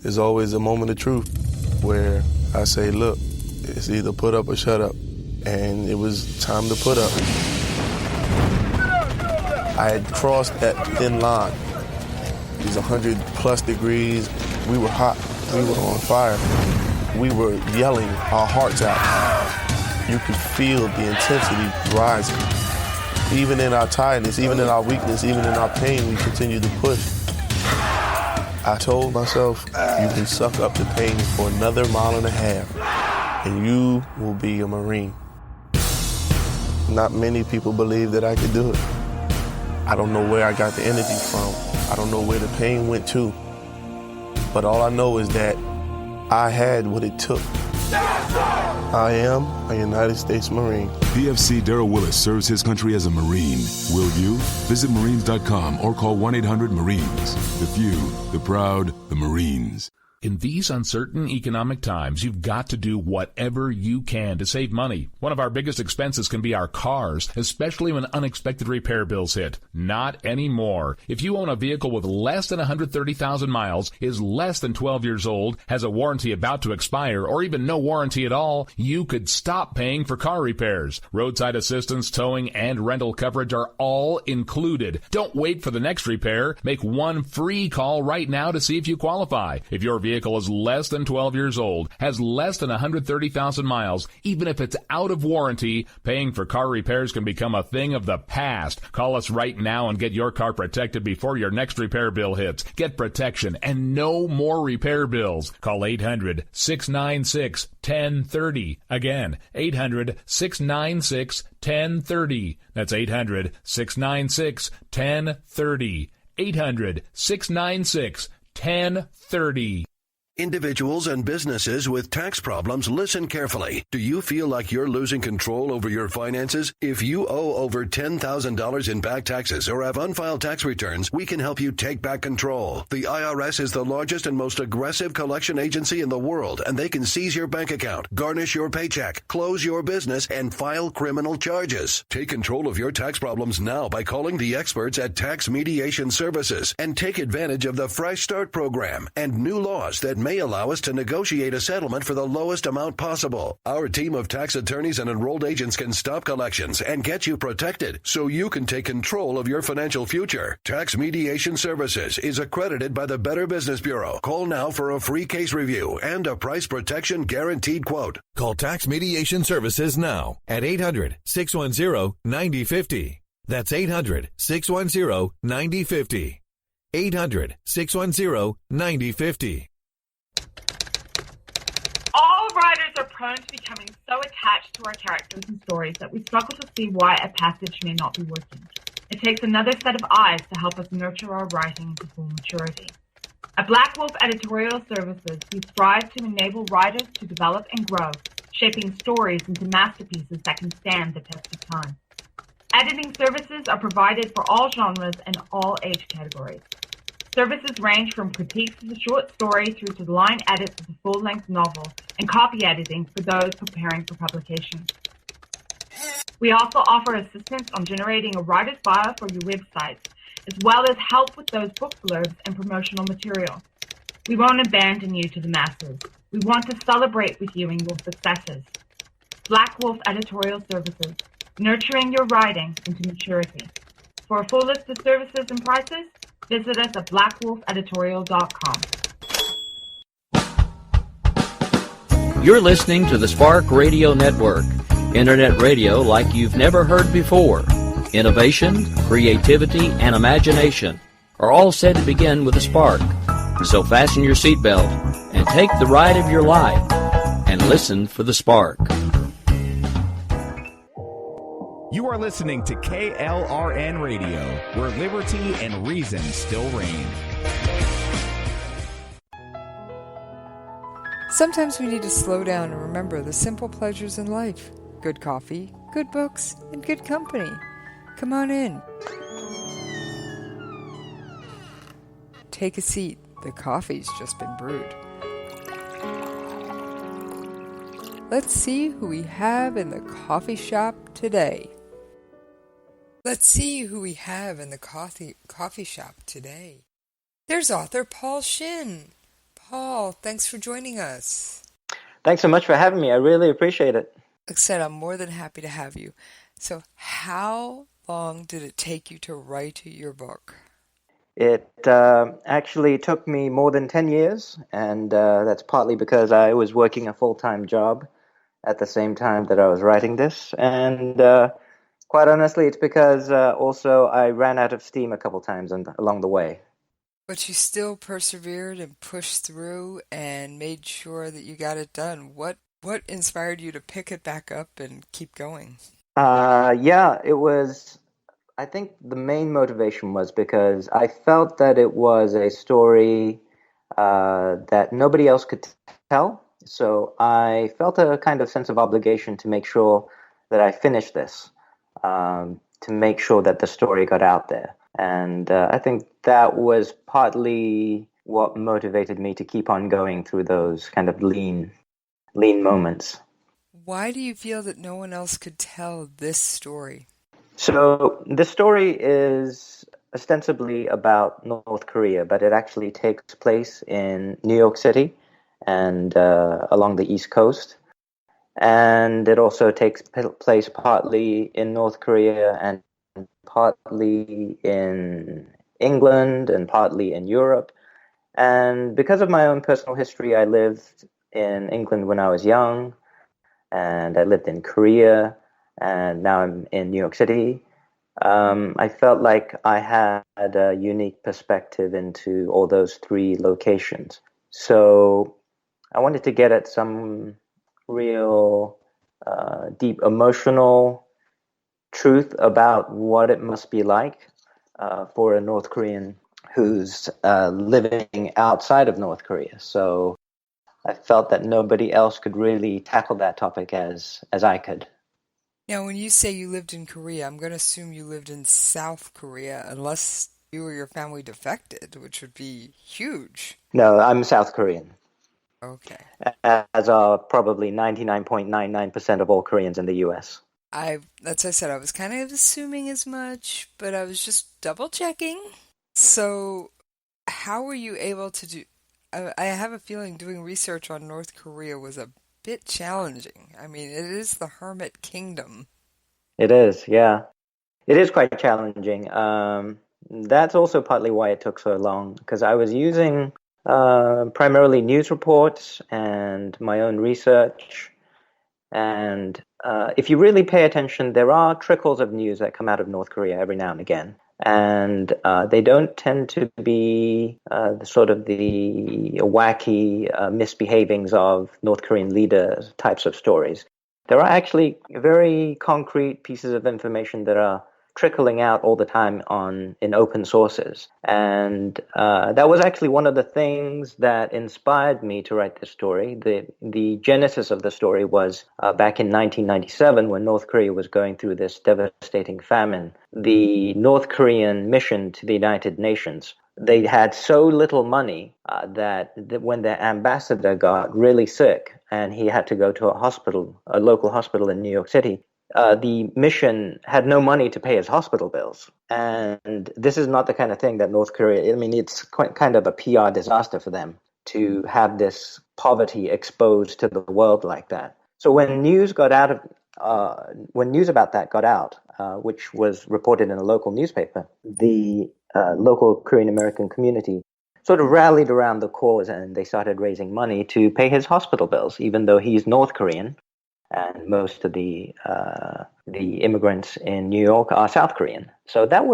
there's always a moment of truth where I say, look, it's either put up or shut up. And it was time to put up. I had crossed that thin line. It was 100 plus degrees. We were hot. We were on fire. We were yelling our hearts out. You could feel the intensity rising. Even in our tiredness, even in our weakness, even in our pain, we continue to push. I told myself, you can suck up the pain for another mile and a half, and you will be a Marine. Not many people believe that I could do it. I don't know where I got the energy from. I don't know where the pain went to. But all I know is that I had what it took. I am a United States Marine. PFC Darrell Willis serves his country as a Marine. Will you? Visit Marines.com or call 1-800-MARINES. The few, the proud, the Marines. In these uncertain economic times, you've got to do whatever you can to save money. One of our biggest expenses can be our cars, especially when unexpected repair bills hit. Not anymore. If you own a vehicle with less than 130,000 miles, is less than 12 years old, has a warranty about to expire, or even no warranty at all, you could stop paying for car repairs. Roadside assistance, towing, and rental coverage are all included. Don't wait for the next repair. Make one free call right now to see if you qualify. If your vehicle is less than 12 years old, has less than 130,000 miles, even if it's out of warranty, paying for car repairs can become a thing of the past. Call us right now and get your car protected before your next repair bill hits. Get protection and no more repair bills. Call 800-696-1030. Again, 800-696-1030. That's 800-696-1030. 800-696-1030. Individuals and businesses with tax problems, listen carefully. Do you feel like you're losing control over your finances? If you owe over $10,000 in back taxes or have unfiled tax returns, we can help you take back control. The IRS is the largest and most aggressive collection agency in the world, and they can seize your bank account, garnish your paycheck, close your business, and file criminal charges. Take control of your tax problems now by calling the experts at Tax Mediation Services and take advantage of the Fresh Start program and new laws that may allow us to negotiate a settlement for the lowest amount possible. Our team of tax attorneys and enrolled agents can stop collections and get you protected so you can take control of your financial future. Tax Mediation Services is accredited by the Better Business Bureau. Call now for a free case review and a price protection guaranteed quote. Call Tax Mediation Services now at 800-610-9050. That's 800-610-9050. 800-610-9050. All writers are prone to becoming so attached to our characters and stories that we struggle to see why a passage may not be working. It takes another set of eyes to help us nurture our writing into full maturity. At Black Wolf Editorial Services, we strive to enable writers to develop and grow, shaping stories into masterpieces that can stand the test of time. Editing services are provided for all genres and all age categories. Services range from critiques of the short story through to line edits of the full-length novel and copy editing for those preparing for publication. We also offer assistance on generating a writer's bio for your websites, as well as help with those book blurbs and promotional material. We won't abandon you to the masses. We want to celebrate with you in your successes. Black Wolf Editorial Services, nurturing your writing into maturity. For a full list of services and prices, visit us at blackwolfeditorial.com. You're listening to the Spark Radio Network, internet radio like you've never heard before. Innovation, creativity, and imagination are all said to begin with a spark. So fasten your seatbelt and take the ride of your life and listen for the spark. You are listening to KLRN Radio, where liberty and reason still reign. Sometimes we need to slow down and remember the simple pleasures in life. Good coffee, good books, and good company. Come on in. Take a seat. The coffee's just been brewed. Let's see who we have in the coffee shop today. Let's see who we have in the coffee shop today. There's author Paul Shin. Paul, thanks for joining us. Thanks so much for having me. I really appreciate it. Like I said, I'm more than happy to have you. So how long did it take you to write your book? It actually took me more than 10 years, and that's partly because I was working a full-time job at the same time that I was writing this. And quite honestly, it's because also I ran out of steam a couple times along the way. But you still persevered and pushed through and made sure that you got it done. What inspired you to pick it back up and keep going? Yeah, it was. I think the main motivation was because I felt that it was a story that nobody else could tell. So I felt a kind of sense of obligation to make sure that I finished this, to make sure that the story got out there. And I think that was partly what motivated me to keep on going through those kind of lean moments. Why do you feel that no one else could tell this story? So the story is ostensibly about North Korea, but it actually takes place in New York City and along the East Coast. And it also takes place partly in North Korea and partly in England and partly in Europe. And because of my own personal history, I lived in England when I was young, and I lived in Korea, and now I'm in New York City. I felt like I had a unique perspective into all those three locations. So I wanted to get at some real deep emotional truth about what it must be like for a North Korean who's living outside of North Korea. So I felt that nobody else could really tackle that topic as I could. Now, when you say you lived in Korea, I'm going to assume you lived in South Korea, unless you or your family defected, which would be huge. No, I'm South Korean. Okay. As are probably 99.99% of all Koreans in the U.S. That's I said, I was kind of assuming as much, but I was just double checking. So, how were you able to do? I have a feeling doing research on North Korea was a bit challenging. I mean, it is the hermit kingdom. It is, yeah. It is quite challenging. That's also partly why it took so long, because I was using primarily news reports and my own research. And if you really pay attention, there are trickles of news that come out of North Korea every now and again. And they don't tend to be the wacky misbehavings of North Korean leaders types of stories. There are actually very concrete pieces of information that are trickling out all the time in open sources. And that was actually one of the things that inspired me to write this story. The genesis of the story was back in 1997 when North Korea was going through this devastating famine. The North Korean mission to the United Nations, they had so little money that when their ambassador got really sick and he had to go to a local hospital in New York City, the mission had no money to pay his hospital bills. And this is not the kind of thing that North Korea, I mean, it's quite kind of a PR disaster for them to have this poverty exposed to the world like that. So when news about that got out, which was reported in a local newspaper, the local Korean American community sort of rallied around the cause and they started raising money to pay his hospital bills, even though he's North Korean. And most of the immigrants in New York are South Korean. So that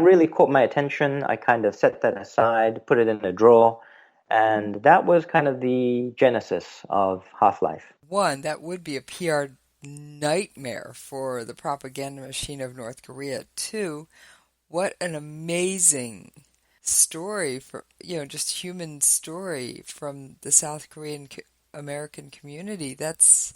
really caught my attention. I kind of set that aside, put it in a drawer, and that was kind of the genesis of Half-Life. One, that would be a PR nightmare for the propaganda machine of North Korea. Two, what an amazing story just human story from the South Korean American community. That's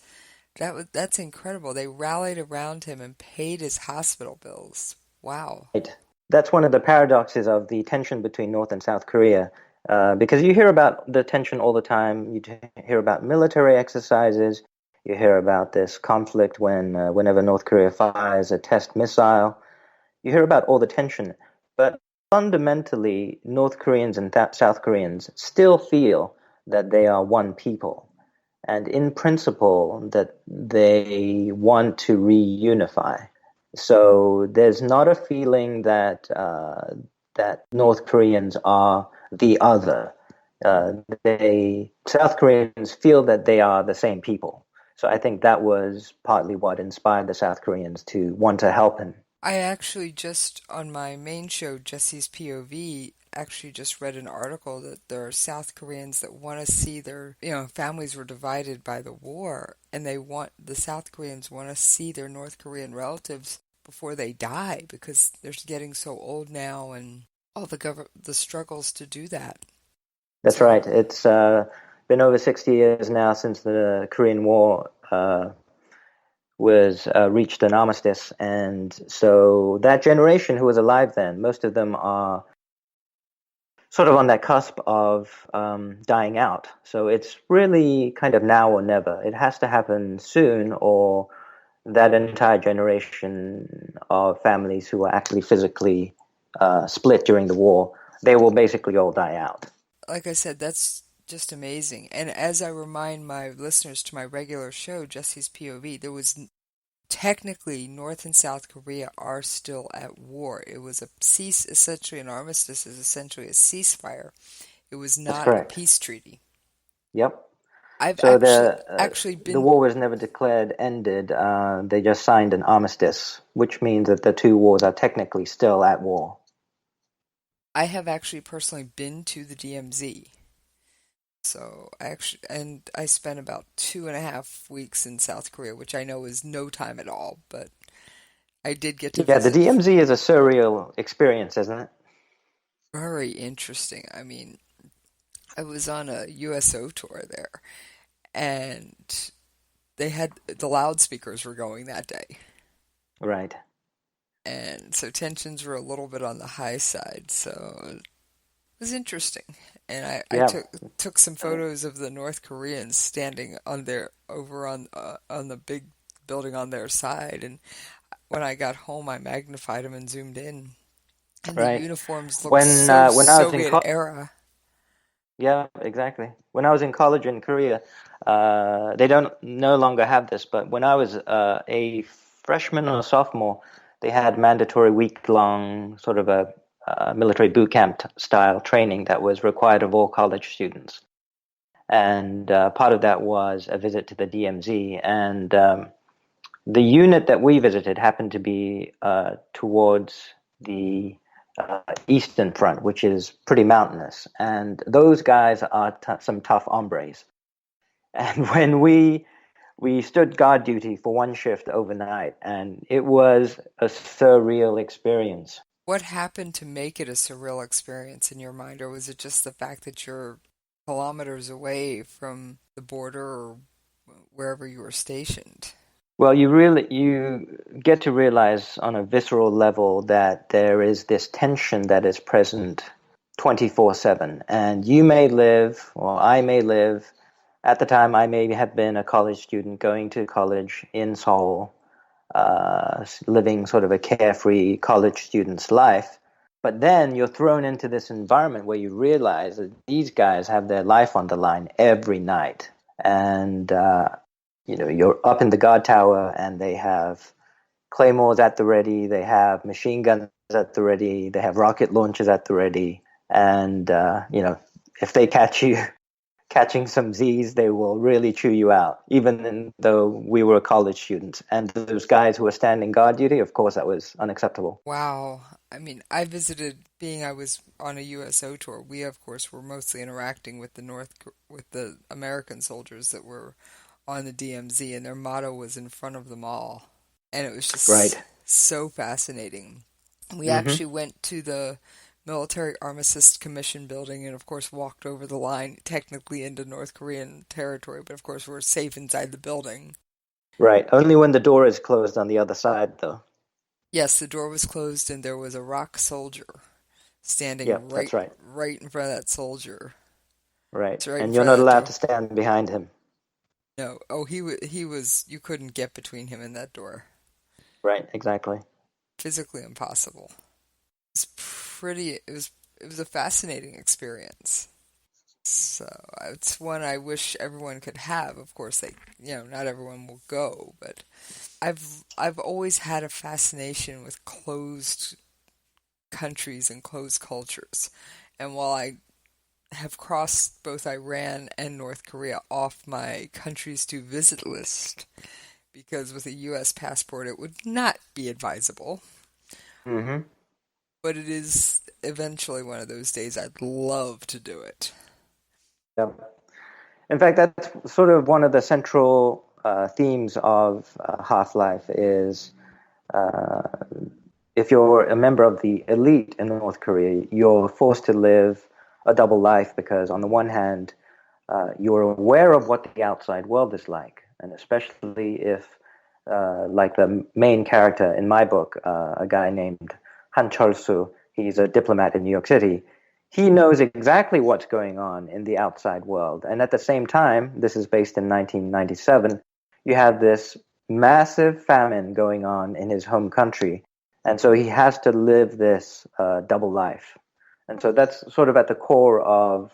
incredible. They rallied around him and paid his hospital bills. Wow. Right. That's one of the paradoxes of the tension between North and South Korea, because you hear about the tension all the time. You hear about military exercises. You hear about this conflict whenever North Korea fires a test missile. You hear about all the tension. But fundamentally, North Koreans and South Koreans still feel that they are one people, and in principle that they want to reunify. So there's not a feeling that that North Koreans are the other. South Koreans feel that they are the same people. So I think that was partly what inspired the South Koreans to want to help him. I actually just, on my main show, Jesse's POV, actually just read an article that there are South Koreans that want to see their, families were divided by the war, and the South Koreans want to see their North Korean relatives before they die because they're getting so old now and all the struggles to do that. That's right. It's been over 60 years now since the Korean War was reached an armistice, and so that generation who was alive then, most of them are sort of on that cusp of dying out. So it's really kind of now or never. It has to happen soon, or that entire generation of families who were actually physically split during the war, they will basically all die out. Like I said, that's just amazing. And as I remind my listeners to my regular show, Jesse's POV, there was technically North and South Korea are still at war. It was essentially an armistice is essentially a ceasefire. It was not a peace treaty. Yep. I've so actually been... The war was never declared ended. They just signed an armistice, which means that the two wars are technically still at war. I have actually personally been to the DMZ. So I spent about 2.5 weeks in South Korea, which I know is no time at all, but I did get to visit. The DMZ is a surreal experience, isn't it? Very interesting. I mean, I was on a USO tour there, and they had the loudspeakers were going that day. Right. And so tensions were a little bit on the high side, so it was interesting. And I took some photos of the North Koreans standing on the big building on their side. And when I got home, I magnified them and zoomed in. And the uniforms looked Soviet era. Yeah, exactly. When I was in college in Korea, they no longer have this, but when I was a freshman or sophomore, they had mandatory week-long sort of a military boot camp style training that was required of all college students. And part of that was a visit to the DMZ. And the unit that we visited happened to be towards the Eastern Front, which is pretty mountainous. And those guys are some tough hombres. And when we stood guard duty for one shift overnight, and it was a surreal experience. What happened to make it a surreal experience in your mind? Or was it just the fact that you're kilometers away from the border or wherever you were stationed? Well, you get to realize on a visceral level that there is this tension that is present 24/7. And you may live, or I may live, at the time I may have been a college student going to college in Seoul, living sort of a carefree college student's life. But then you're thrown into this environment where you realize that these guys have their life on the line every night. And, you're up in the guard tower and they have claymores at the ready, they have machine guns at the ready, they have rocket launchers at the ready. And, if they catch you catching some Z's, they will really chew you out, even though we were college students. And those guys who were standing guard duty, of course, that was unacceptable. Wow. I mean, I was on a USO tour. We, of course, were mostly interacting with the American soldiers that were on the DMZ, and their motto was in front of them all. And it was just so fascinating. We actually went to the Military Armistice Commission building and, of course, walked over the line, technically into North Korean territory, but, of course, we're safe inside the building. Right. Only when the door is closed on the other side, though. Yes, the door was closed, and there was a ROK soldier standing right in front of that soldier. Right. And you're not allowed to stand behind him. No. Oh, he was, you couldn't get between him and that door. Right, exactly. Physically impossible. It's it was a fascinating experience. So it's one I wish everyone could have. Of course, not everyone will go, but I've always had a fascination with closed countries and closed cultures. And while I have crossed both Iran and North Korea off my countries to visit list, because with a U.S. passport it would not be advisable. Mm-hmm. But it is eventually one of those days I'd love to do it. Yep. In fact, that's sort of one of the central themes of Half-Life is if you're a member of the elite in North Korea, you're forced to live a double life because on the one hand, you're aware of what the outside world is like, and especially if, like the main character in my book, a guy named Han Chol-Soo, he's a diplomat in New York City, he knows exactly what's going on in the outside world. And at the same time, this is based in 1997, you have this massive famine going on in his home country. And so he has to live this double life. And so that's sort of at the core of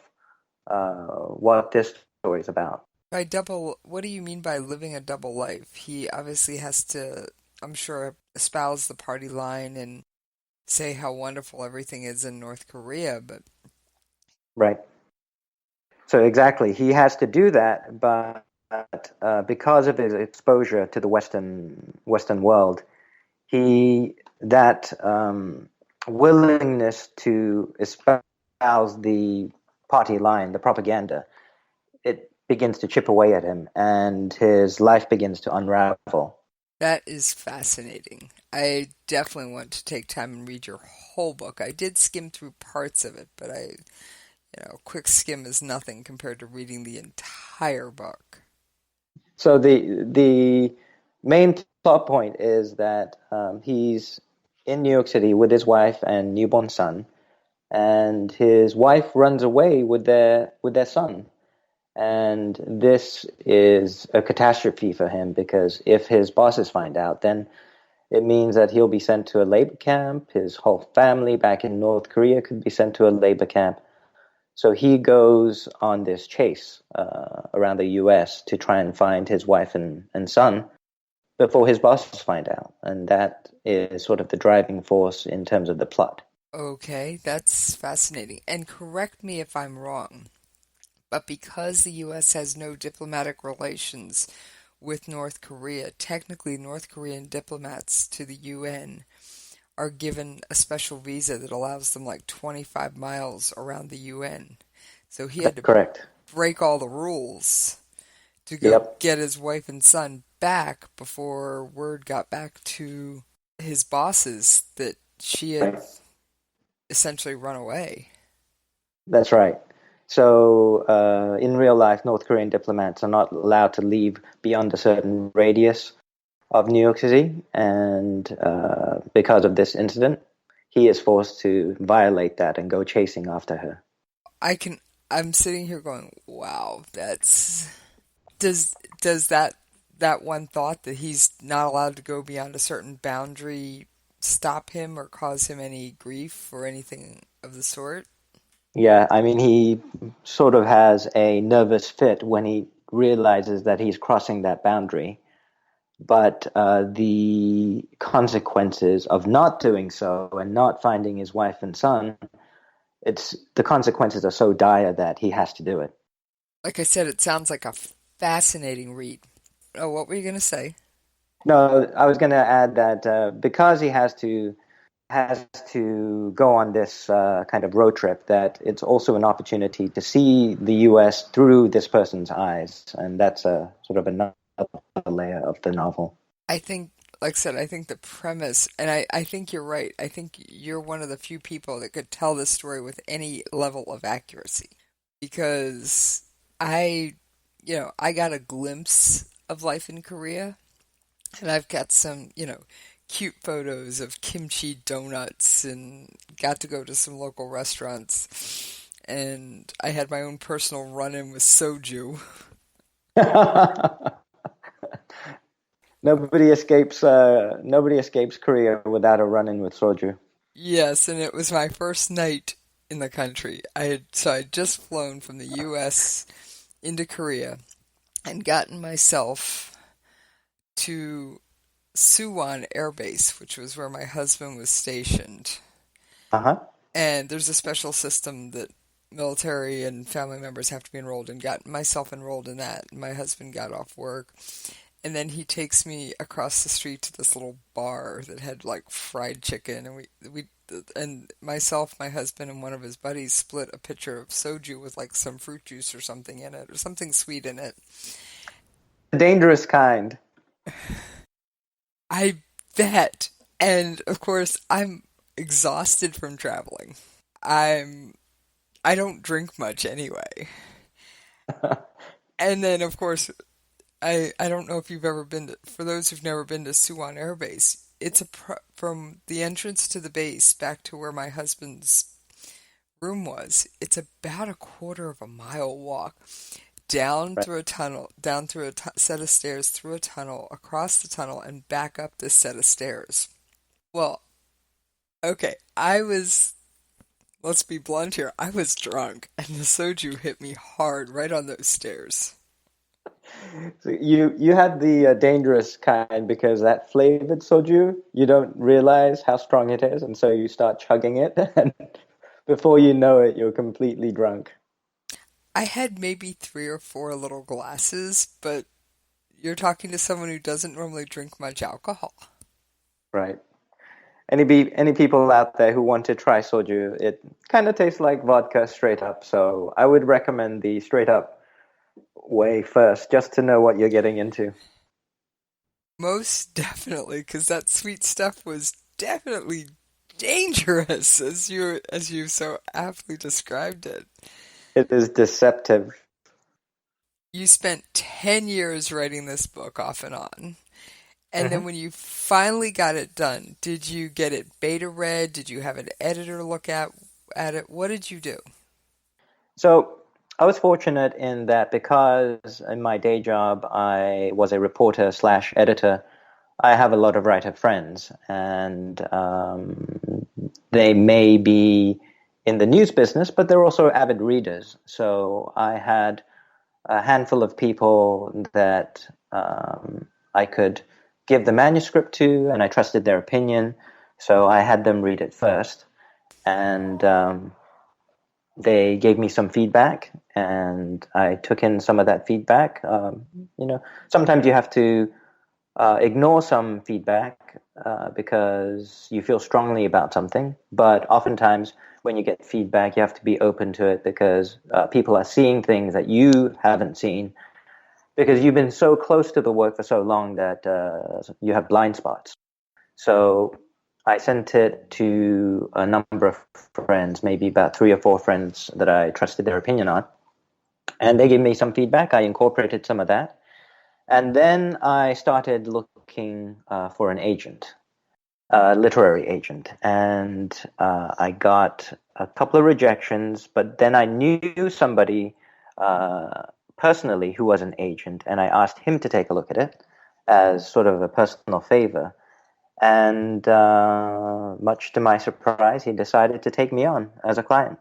what this story is about. What do you mean by living a double life? He obviously has to, I'm sure, espouse the party line and say how wonderful everything is in North Korea, but... Right. So exactly, he has to do that, but because of his exposure to the Western world, that willingness to espouse the party line, the propaganda, it begins to chip away at him, and his life begins to unravel. That is fascinating. I definitely want to take time and read your whole book. I did skim through parts of it, but a quick skim is nothing compared to reading the entire book. So the main plot point is that he's in New York City with his wife and newborn son, and his wife runs away with their son. And this is a catastrophe for him because if his bosses find out, then it means that he'll be sent to a labor camp. His whole family back in North Korea could be sent to a labor camp. So he goes on this chase around the U.S. to try and find his wife and son before his bosses find out. And that is sort of the driving force in terms of the plot. Okay, that's fascinating. And correct me if I'm wrong, but because the U.S. has no diplomatic relations with North Korea, technically North Korean diplomats to the UN are given a special visa that allows them like 25 miles around the UN. So he had to break all the rules to go get his wife and son back before word got back to his bosses that she had essentially run away. That's right. So in real life, North Korean diplomats are not allowed to leave beyond a certain radius of New York City, and because of this incident, he is forced to violate that and go chasing after her. I'm sitting here going, wow, does that one thought that he's not allowed to go beyond a certain boundary stop him or cause him any grief or anything of the sort? Yeah, I mean, he sort of has a nervous fit when he realizes that he's crossing that boundary. But the consequences of not doing so and not finding his wife and son, the consequences are so dire that he has to do it. Like I said, it sounds like a fascinating read. Oh, what were you going to say? No, I was going to add that because he has to go on this kind of road trip, that it's also an opportunity to see the U.S. through this person's eyes, and that's a sort of another layer of the novel. I think, like I said, I think the premise, and I think you're right. I think you're one of the few people that could tell this story with any level of accuracy, because I got a glimpse of life in Korea, and I've got some, cute photos of kimchi donuts and got to go to some local restaurants, and I had my own personal run-in with soju. Nobody escapes Korea without a run-in with soju. Yes, and it was my first night in the country. I'd just flown from the U.S. into Korea and gotten myself to Suwon Air Base, which was where my husband was stationed. Uh-huh. And there's a special system that military and family members have to be enrolled in. Got myself enrolled in that. My husband got off work, and then he takes me across the street to this little bar that had like fried chicken, and and myself, my husband, and one of his buddies split a pitcher of soju with like some fruit juice or something in it, or something sweet in it. The dangerous kind. I bet. And of course, I'm exhausted from traveling. I don't drink much anyway. And then, of course, I don't know if you've ever been to, for those who've never been to Suwon Air Base, it's from the entrance to the base back to where my husband's room was, it's about a quarter of a mile walk down through a tunnel, down through a set of stairs, through a tunnel, across the tunnel, and back up this set of stairs. Well, okay, let's be blunt here, I was drunk, and the soju hit me hard right on those stairs. So you had the dangerous kind because that flavored soju, you don't realize how strong it is, and so you start chugging it, and before you know it, you're completely drunk. I had maybe 3 or 4 little glasses, but you're talking to someone who doesn't normally drink much alcohol. Right. Any people out there who want to try soju, it kind of tastes like vodka straight up, so I would recommend the straight up way first, just to know what you're getting into. Most definitely, because that sweet stuff was definitely dangerous, as you so aptly described it. It is deceptive. You spent 10 years writing this book off and on. And then when you finally got it done, did you get it beta read? Did you have an editor look at it? What did you do? So I was fortunate in that because in my day job I was a reporter / editor, I have a lot of writer friends, and they may be in the news business, but they're also avid readers. So I had a handful of people that I could give the manuscript to, and I trusted their opinion. So I had them read it first, and they gave me some feedback, and I took in some of that feedback. Sometimes you have to ignore some feedback because you feel strongly about something, but oftentimes when you get feedback, you have to be open to it because people are seeing things that you haven't seen because you've been so close to the work for so long that you have blind spots. So I sent it to a number of friends, maybe about 3 or 4 friends that I trusted their opinion on. And they gave me some feedback. I incorporated some of that. And then I started looking for an agent, a literary agent. And I got a couple of rejections, but then I knew somebody personally who was an agent, and I asked him to take a look at it as sort of a personal favor. And much to my surprise, he decided to take me on as a client.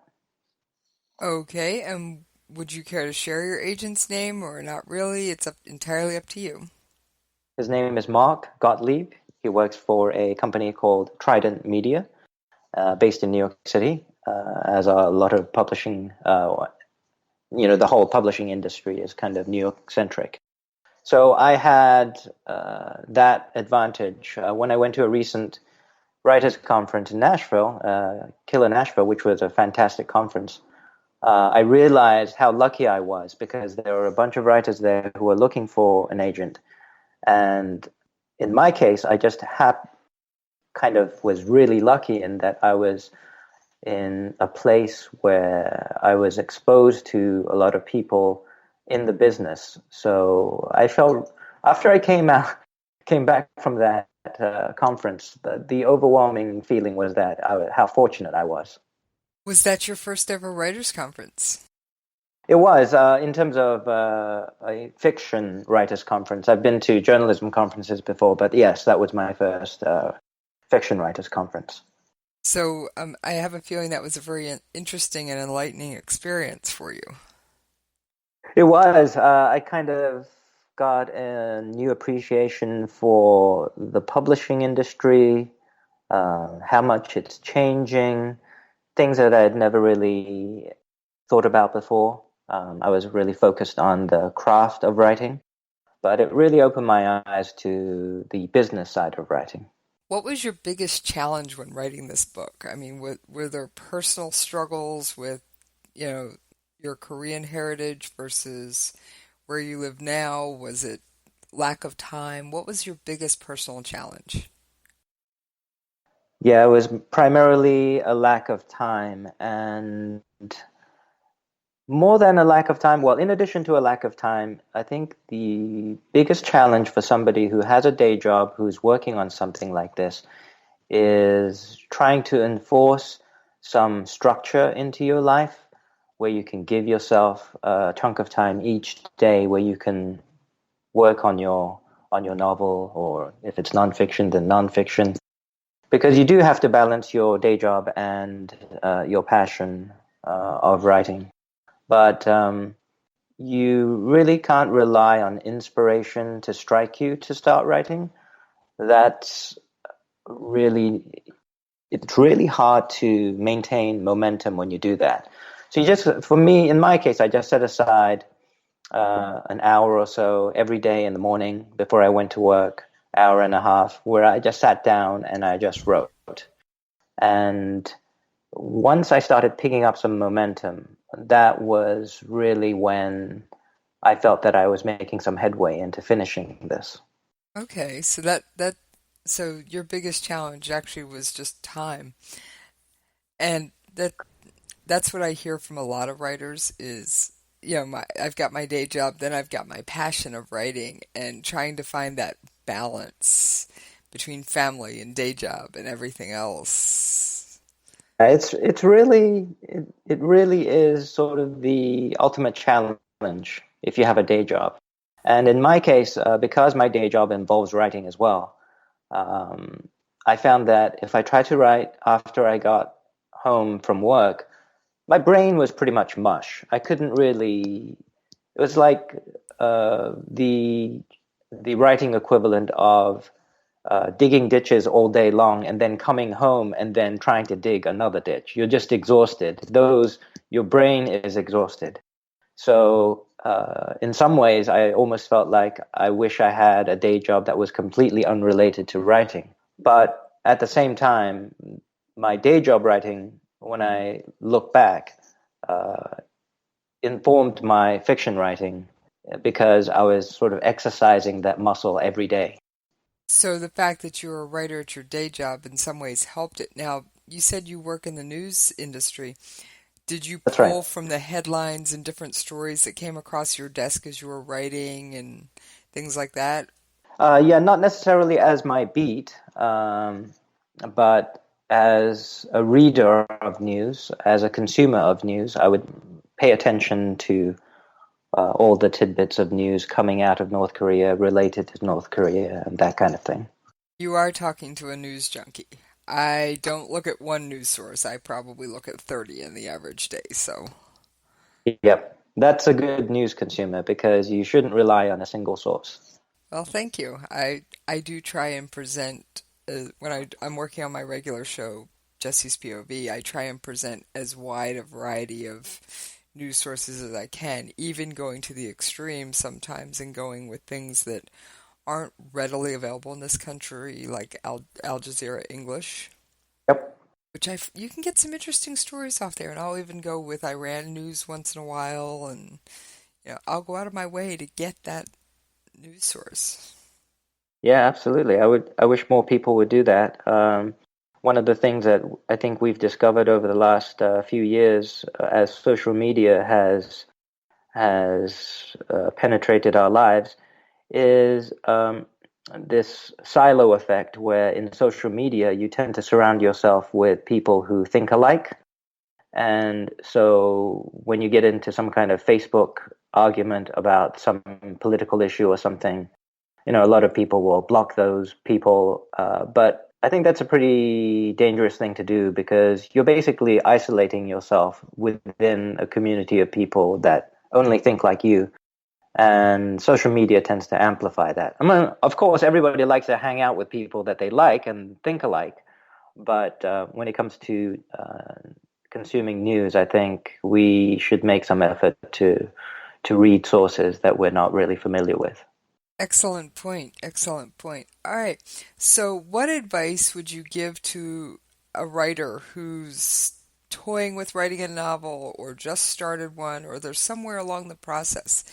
Okay, and would you care to share your agent's name or not really? It's entirely up to you. His name is Mark Gottlieb. He works for a company called Trident Media, based in New York City, as a lot of publishing, the whole publishing industry is kind of New York-centric. So I had that advantage. When I went to a recent writers' conference in Nashville, Killer Nashville, which was a fantastic conference, I realized how lucky I was because there were a bunch of writers there who were looking for an agent. And in my case, I just kind of was really lucky in that I was in a place where I was exposed to a lot of people in the business. So I felt, after I came back from that conference, the overwhelming feeling was that how fortunate I was. Was that your first ever writers' conference? It was, in terms of a fiction writers' conference. I've been to journalism conferences before, but yes, that was my first fiction writers' conference. So I have a feeling that was a very interesting and enlightening experience for you. It was. I kind of got a new appreciation for the publishing industry, how much it's changing, things that I had never really thought about before. I was really focused on the craft of writing, but it really opened my eyes to the business side of writing. What was your biggest challenge when writing this book? I mean, were there personal struggles with, your Korean heritage versus where you live now? Was it lack of time? What was your biggest personal challenge? Yeah, it was primarily a lack of time, and more than a lack of time, well, in addition to a lack of time, I think the biggest challenge for somebody who has a day job, who's working on something like this, is trying to enforce some structure into your life where you can give yourself a chunk of time each day where you can work on your novel, or if it's nonfiction, then nonfiction. Because you do have to balance your day job and your passion of writing. But you really can't rely on inspiration to strike you to start writing. It's really hard to maintain momentum when you do that. So for me, in my case, I just set aside an hour or so every day in the morning before I went to work, hour and a half, where I just sat down and I just wrote. And once I started picking up some momentum, that was really when I felt that I was making some headway into finishing this. Okay, so so your biggest challenge actually was just time. And that's what I hear from a lot of writers is, I've got my day job, then I've got my passion of writing, and trying to find that balance between family and day job and everything else. It really is sort of the ultimate challenge if you have a day job. And in my case, because my day job involves writing as well, I found that if I tried to write after I got home from work, my brain was pretty much mush. I couldn't really. It was like the writing equivalent of digging ditches all day long and then coming home and then trying to dig another ditch. You're just exhausted. Your brain is exhausted. So in some ways, I almost felt like I wish I had a day job that was completely unrelated to writing. But at the same time, my day job writing, when I look back, informed my fiction writing because I was sort of exercising that muscle every day. So the fact that you're a writer at your day job in some ways helped it. Now, you said you work in the news industry. Did you pull from the headlines and different stories that came across your desk as you were writing and things like that? Yeah, not necessarily as my beat, but as a reader of news, as a consumer of news, I would pay attention to all the tidbits of news coming out of North Korea related to North Korea and that kind of thing. You are talking to a news junkie. I don't look at one news source. I probably look at 30 in the average day, so. Yep, that's a good news consumer because you shouldn't rely on a single source. Well, thank you. I do try and present, when I'm working on my regular show, Jesse's POV, I try and present as wide a variety of news sources as I can, even going to the extreme sometimes and going with things that aren't readily available in this country, like Al Jazeera English. Yep. Which you can get some interesting stories off there, and I'll even go with Iran news once in a while, and I'll go out of my way to get that news source. Yeah, absolutely. I wish more people would do that. One of the things that I think we've discovered over the last few years, as social media has penetrated our lives, is this silo effect where in social media you tend to surround yourself with people who think alike. And so when you get into some kind of Facebook argument about some political issue or something, a lot of people will block those people. But I think that's a pretty dangerous thing to do because you're basically isolating yourself within a community of people that only think like you. And social media tends to amplify that. I mean, of course, everybody likes to hang out with people that they like and think alike. But when it comes to consuming news, I think we should make some effort to read sources that we're not really familiar with. Excellent point. Excellent point. All right. So what advice would you give to a writer who's toying with writing a novel or just started one, or they're somewhere along the process?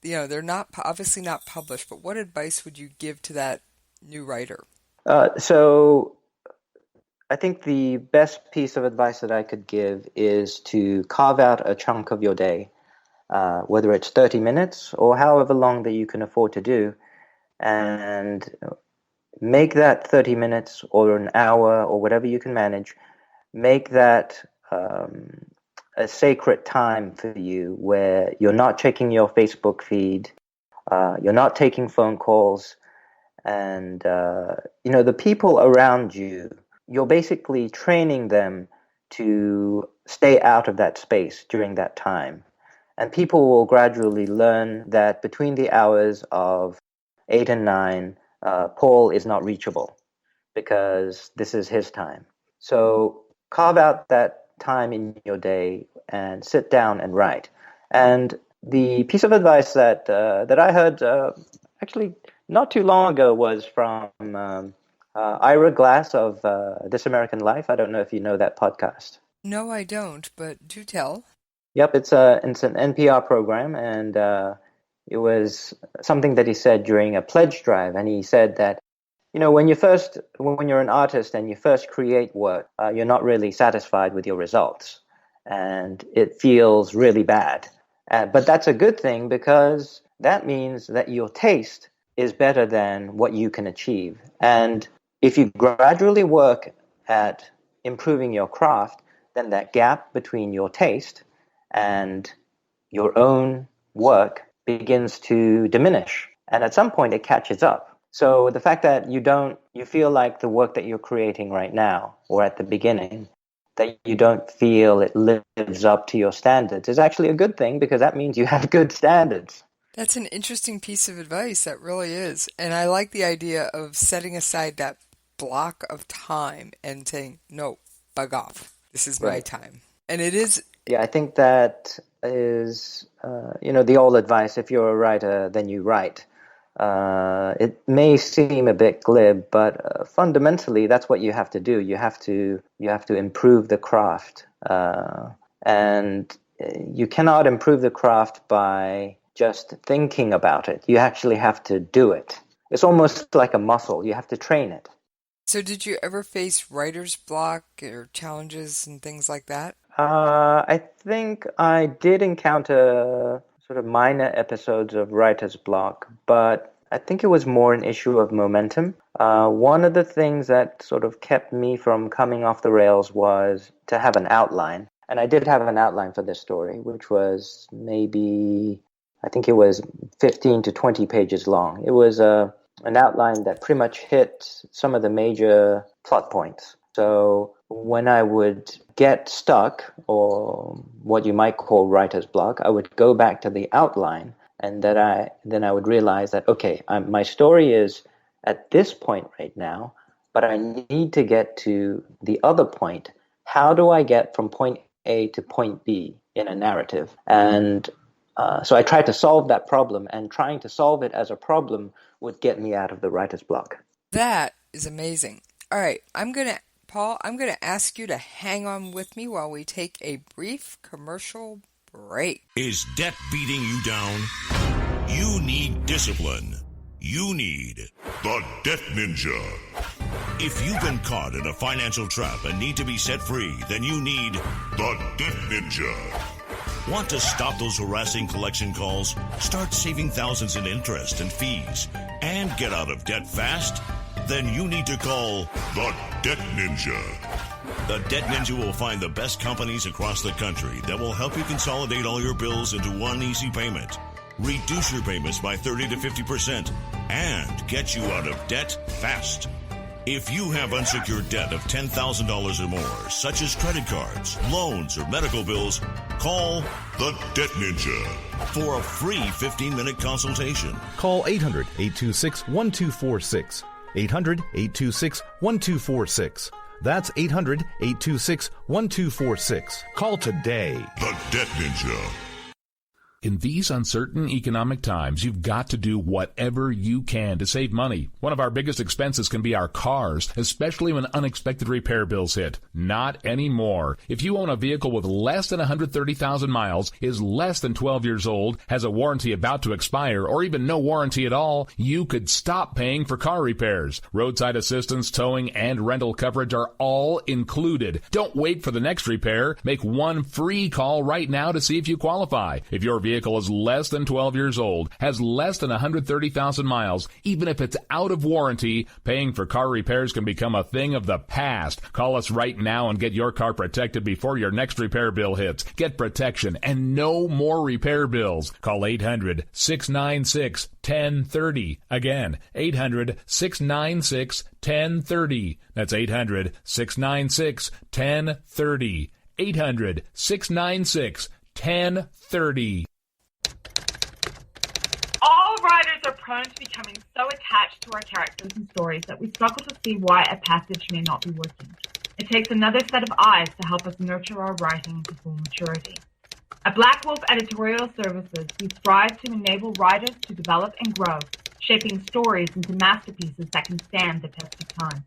You know, they're not obviously not published, but what advice would you give to that new writer? So I think the best piece of advice that I could give is to carve out a chunk of your day, whether it's 30 minutes or however long that you can afford to do, and make that 30 minutes or an hour or whatever you can manage, make that a sacred time for you where you're not checking your Facebook feed, you're not taking phone calls, and the people around you, you're basically training them to stay out of that space during that time. And people will gradually learn that between the hours of 8 and 9, Paul is not reachable because this is his time. So carve out that time in your day and sit down and write. And the piece of advice that I heard actually not too long ago was from Ira Glass of This American Life. I don't know if you know that podcast. No, I don't, but do tell. Yep, it's an NPR program, and it was something that he said during a pledge drive. And he said that, when you're an artist and you first create work, you're not really satisfied with your results, and it feels really bad. But that's a good thing because that means that your taste is better than what you can achieve. And if you gradually work at improving your craft, then that gap between your taste and your own work begins to diminish. And at some point it catches up. So the fact that you feel like the work that you're creating right now or at the beginning, that you don't feel it lives up to your standards is actually a good thing because that means you have good standards. That's an interesting piece of advice. That really is. And I like the idea of setting aside that block of time and saying, no, bug off. This is my time. And it is. Yeah, I think that is, the old advice, if you're a writer, then you write. It may seem a bit glib, but fundamentally that's what you have to do. You have to improve the craft. And you cannot improve the craft by just thinking about it. You actually have to do it. It's almost like a muscle. You have to train it. So did you ever face writer's block or challenges and things like that? I think I did encounter sort of minor episodes of writer's block, but I think it was more an issue of momentum. One of the things that sort of kept me from coming off the rails was to have an outline. And I did have an outline for this story, which was I think it was 15 to 20 pages long. It was an outline that pretty much hit some of the major plot points. So when I would get stuck, or what you might call writer's block, I would go back to the outline, and then I would realize that, okay, my story is at this point right now, but I need to get to the other point. How do I get from point A to point B in a narrative? And so I tried to solve that problem, and trying to solve it as a problem would get me out of the writer's block. That is amazing. All right, Paul, I'm going to ask you to hang on with me while we take a brief commercial break. Is debt beating you down? You need discipline. You need the Debt Ninja. If you've been caught in a financial trap and need to be set free, then you need the Debt Ninja. Want to stop those harassing collection calls, start saving thousands in interest and fees, and get out of debt fast? Then you need to call the Debt Ninja. The Debt Ninja will find the best companies across the country that will help you consolidate all your bills into one easy payment, reduce your payments by 30 to 50%, and get you out of debt fast. If you have unsecured debt of $10,000 or more, such as credit cards, loans, or medical bills, call the Debt Ninja for a free 15-minute consultation. Call 800-826-1246. 800-826-1246. That's 800-826-1246. Call today. The Debt Ninja. In these uncertain economic times, you've got to do whatever you can to save money. One of our biggest expenses can be our cars, especially when unexpected repair bills hit. Not anymore. If you own a vehicle with less than 130,000 miles, is less than 12 years old, has a warranty about to expire, or even no warranty at all, you could stop paying for car repairs. Roadside assistance, towing, and rental coverage are all included. Don't wait for the next repair. Make one free call right now to see if you qualify. If your vehicle is less than 12 years old, has less than 130,000 miles, even if it's out of warranty, paying for car repairs can become a thing of the past. Call us right now and get your car protected before your next repair bill hits. Get protection and no more repair bills. Call 800-696-1030. Again, 800-696-1030. That's 800-696-1030. 800-696-1030. All writers are prone to becoming so attached to our characters and stories that we struggle to see why a passage may not be working. It takes another set of eyes to help us nurture our writing into full maturity. At Black Wolf Editorial Services, we strive to enable writers to develop and grow, shaping stories into masterpieces that can stand the test of time.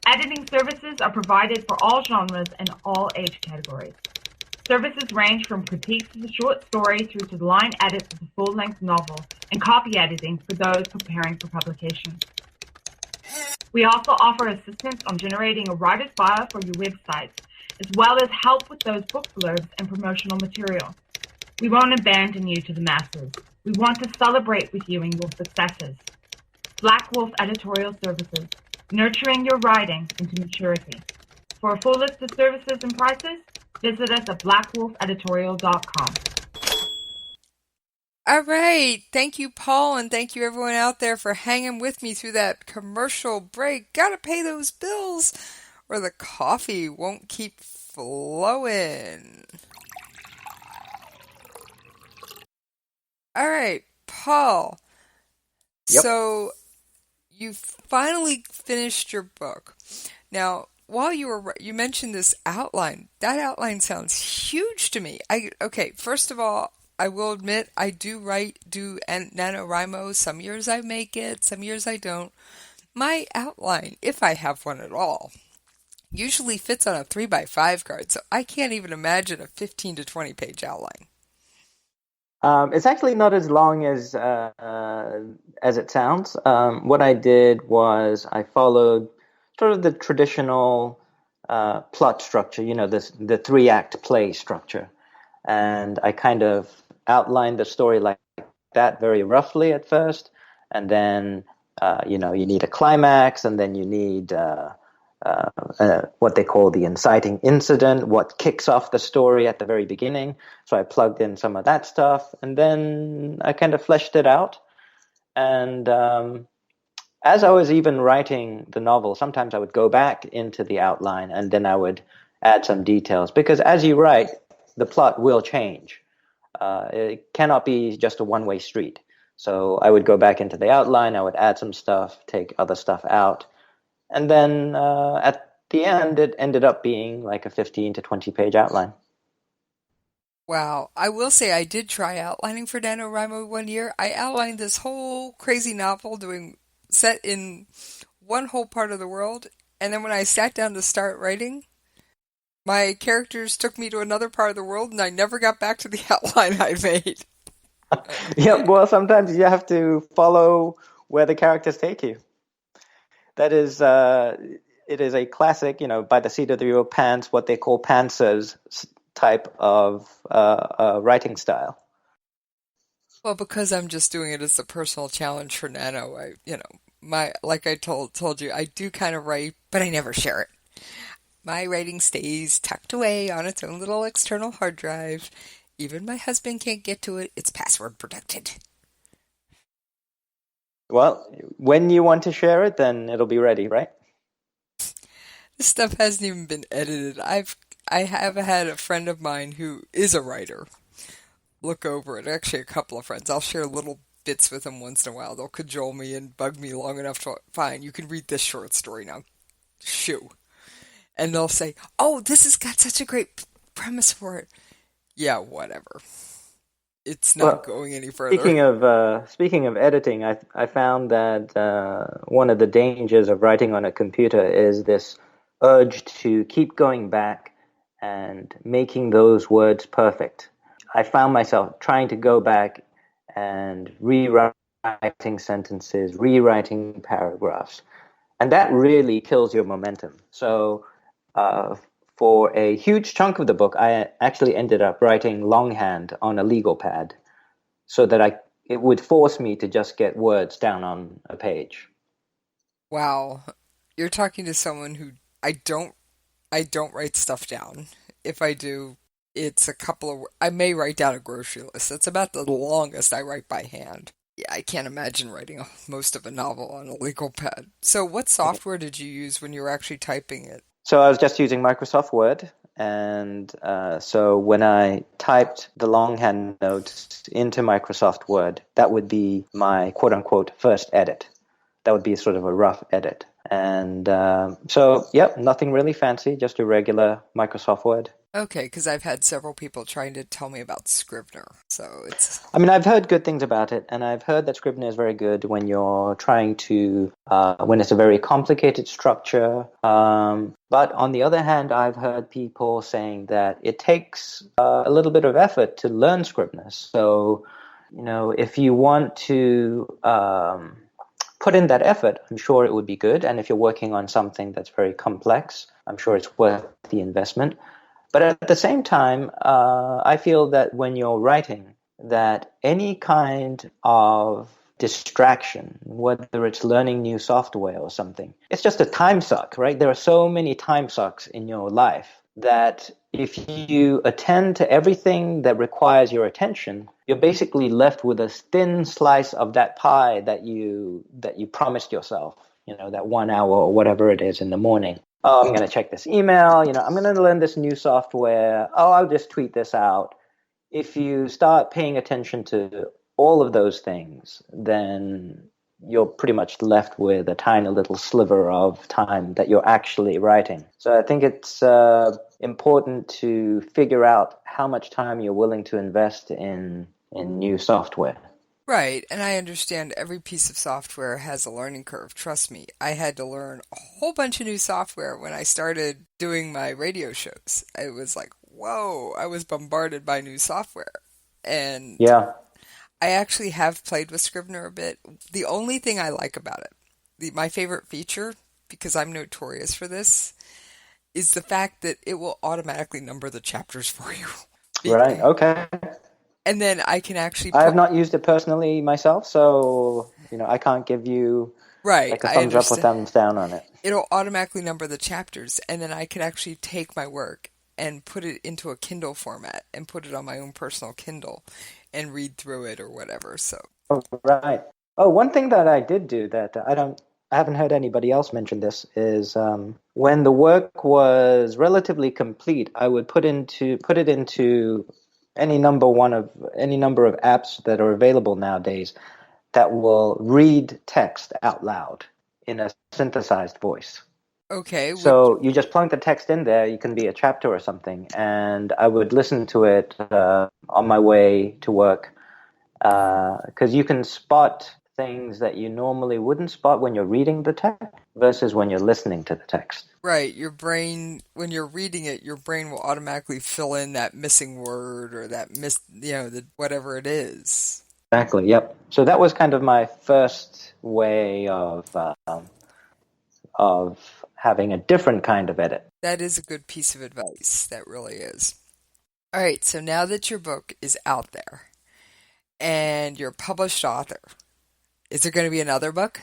Editing services are provided for all genres and all age categories. Services range from critiques of the short story through to the line edits of the full-length novel and copy editing for those preparing for publication. We also offer assistance on generating a writer's bio for your websites, as well as help with those book blurbs and promotional material. We won't abandon you to the masses. We want to celebrate with you in your successes. Black Wolf Editorial Services, nurturing your writing into maturity. For a full list of services and prices, visit us at blackwolfeditorial.com. All right. Thank you, Paul, and thank you everyone out there for hanging with me through that commercial break. Gotta pay those bills or the coffee won't keep flowing. All right, Paul. Yep. So you finally finished your book. Now, while you mentioned this outline. That outline sounds huge to me. First of all, I will admit I do NaNoWriMo. Some years I make it, some years I don't. My outline, if I have one at all, usually fits on a 3x5 card, so I can't even imagine a 15 to 20 page outline. It's actually not as long as it sounds. What I did was I followed sort of the traditional plot structure, the 3-act play structure. And I kind of outlined the story like that very roughly at first. And then, you need a climax, and then you need what they call the inciting incident, what kicks off the story at the very beginning. So I plugged in some of that stuff, and then I kind of fleshed it out. And as I was even writing the novel, sometimes I would go back into the outline and then I would add some details, because as you write, the plot will change. It cannot be just a one-way street. So I would go back into the outline, I would add some stuff, take other stuff out, and then at the end, it ended up being like a 15 to 20 page outline. Wow. I will say I did try outlining for NaNoWriMo one year. I outlined this whole crazy novel set in one whole part of the world, and then when I sat down to start writing, my characters took me to another part of the world, and I never got back to the outline I made. Yeah, well, sometimes you have to follow where the characters take you. That is, it is a classic, by the seat of your pants, what they call pantsers type of writing style. Well, because I'm just doing it as a personal challenge for Nano, like I told you, I do kind of write, but I never share it. My writing stays tucked away on its own little external hard drive. Even my husband can't get to it. It's password protected. Well, when you want to share it, then it'll be ready, right? This stuff hasn't even been edited. I have had a friend of mine who is a writer look over it. Actually, a couple of friends. I'll share little bits with them once in a while. They'll cajole me and bug me long enough to, fine, you can read this short story now. Shoo. And they'll say, oh, this has got such a great premise for it. Yeah, whatever. It's not going any further. Speaking of editing, I found that one of the dangers of writing on a computer is this urge to keep going back and making those words perfect. I found myself trying to go back and rewriting sentences, rewriting paragraphs, and that really kills your momentum. So for a huge chunk of the book, I actually ended up writing longhand on a legal pad so that it would force me to just get words down on a page. Wow. You're talking to someone who I don't write stuff down. If I do, it's I may write down a grocery list. That's about the longest I write by hand. Yeah, I can't imagine writing most of a novel on a legal pad. So what software did you use when you were actually typing it? So I was just using Microsoft Word, and so when I typed the longhand notes into Microsoft Word, that would be my quote-unquote first edit. That would be sort of a rough edit. And nothing really fancy, just a regular Microsoft Word. Okay, because I've had several people trying to tell me about Scrivener, so it's... I mean, I've heard good things about it, and I've heard that Scrivener is very good when you're trying to, when it's a very complicated structure. But on the other hand, I've heard people saying that it takes a little bit of effort to learn Scrivener. So, if you want to put in that effort, I'm sure it would be good. And if you're working on something that's very complex, I'm sure it's worth the investment. But at the same time, I feel that when you're writing, that any kind of distraction, whether it's learning new software or something, it's just a time suck, right? There are so many time sucks in your life that if you attend to everything that requires your attention, you're basically left with a thin slice of that pie that you promised yourself, that 1 hour or whatever it is in the morning. Oh, I'm going to check this email, I'm going to learn this new software. Oh, I'll just tweet this out. If you start paying attention to all of those things, then you're pretty much left with a tiny little sliver of time that you're actually writing. So I think it's important to figure out how much time you're willing to invest in new software. Right, and I understand every piece of software has a learning curve. Trust me, I had to learn a whole bunch of new software when I started doing my radio shows. It was like, whoa, I was bombarded by new software. And yeah, I actually have played with Scrivener a bit. The only thing I like about it, my favorite feature, because I'm notorious for this, is the fact that it will automatically number the chapters for you. Right, okay. And then I can actually... I have not used it personally myself, so I can't give you like a thumbs up or thumbs down on it. It'll automatically number the chapters, and then I can actually take my work and put it into a Kindle format and put it on my own personal Kindle and read through it or whatever. So. Oh, right. Oh, one thing that I did do that I haven't heard anybody else mention this is when the work was relatively complete, I would put it into any number of apps that are available nowadays that will read text out loud in a synthesized voice. Okay. So you just plunk the text in there. You can be a chapter or something, and I would listen to it on my way to work because you can spot things that you normally wouldn't spot when you're reading the text versus when you're listening to the text. Right. Your brain, when you're reading it, your brain will automatically fill in that missing word or that whatever it is. Exactly. Yep. So that was kind of my first way of having a different kind of edit. That is a good piece of advice. That really is. All right. So now that your book is out there and you're a published author, is there going to be another book?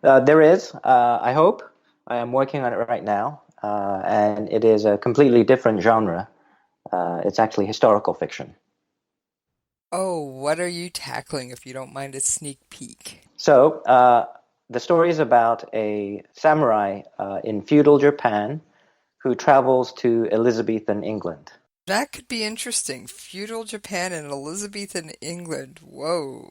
There is. I hope. I am working on it right now, and it is a completely different genre. It's actually historical fiction. Oh, what are you tackling, if you don't mind a sneak peek? So, The story is about a samurai in feudal Japan who travels to Elizabethan England. That could be interesting. Feudal Japan and Elizabethan England. Whoa.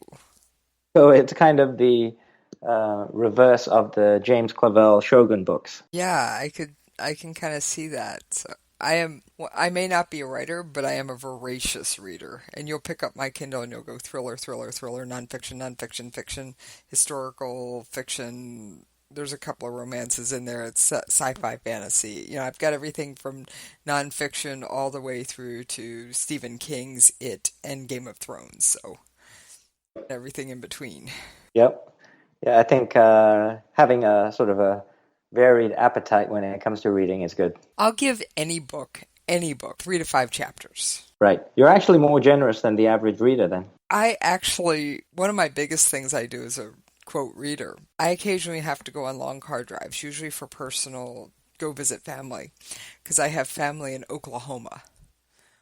So it's kind of the reverse of the James Clavell Shogun books. Yeah, I can kind of see that. So I may not be a writer, but I am a voracious reader. And you'll pick up my Kindle and you'll go thriller, thriller, thriller, nonfiction, nonfiction, fiction, historical fiction. There's a couple of romances in there. It's sci-fi fantasy. You know, I've got everything from nonfiction all the way through to Stephen King's It and Game of Thrones. So everything in between. Yep. Yeah, I think having a sort of a varied appetite when it comes to reading is good. I'll give any book, 3 to 5 chapters. Right. You're actually more generous than the average reader then. One of my biggest things I do as a quote reader, I occasionally have to go on long car drives, usually for personal, go visit family, because I have family in Oklahoma.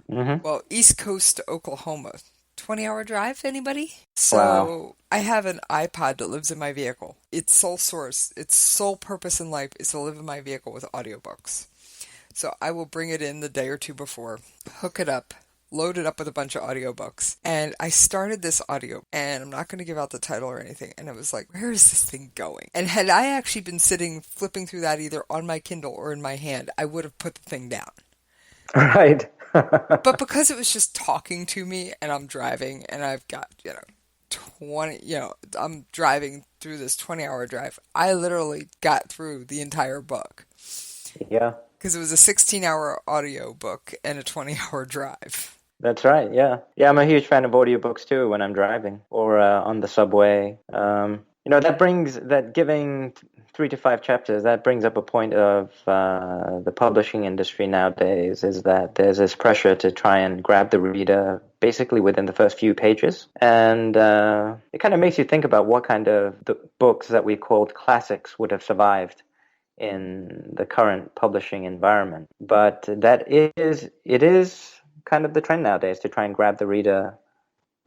Mm-hmm. Well, East Coast to Oklahoma, 20-hour drive, anybody? So Wow. I have an iPod that lives in my vehicle. Its sole purpose in life is to live in my vehicle with audiobooks. So I will bring it in the day or two before, hook it up, load it up with a bunch of audiobooks. And I started this audio, and I'm not going to give out the title or anything. And I was like, where is this thing going? And had I actually been sitting flipping through that either on my Kindle or in my hand, I would have put the thing down. Right. But because it was just talking to me and I'm driving and I've got, I'm driving through this 20-hour drive, I literally got through the entire book. Yeah. Because it was a 16-hour audio book and a 20-hour drive. That's right, yeah. Yeah, I'm a huge fan of audiobooks too when I'm driving or on the subway. That giving 3 to 5 chapters, that brings up a point of the publishing industry nowadays, is that there's this pressure to try and grab the reader basically within the first few pages. And it kind of makes you think about what kind of the books that we called classics would have survived in the current publishing environment. But it is kind of the trend nowadays to try and grab the reader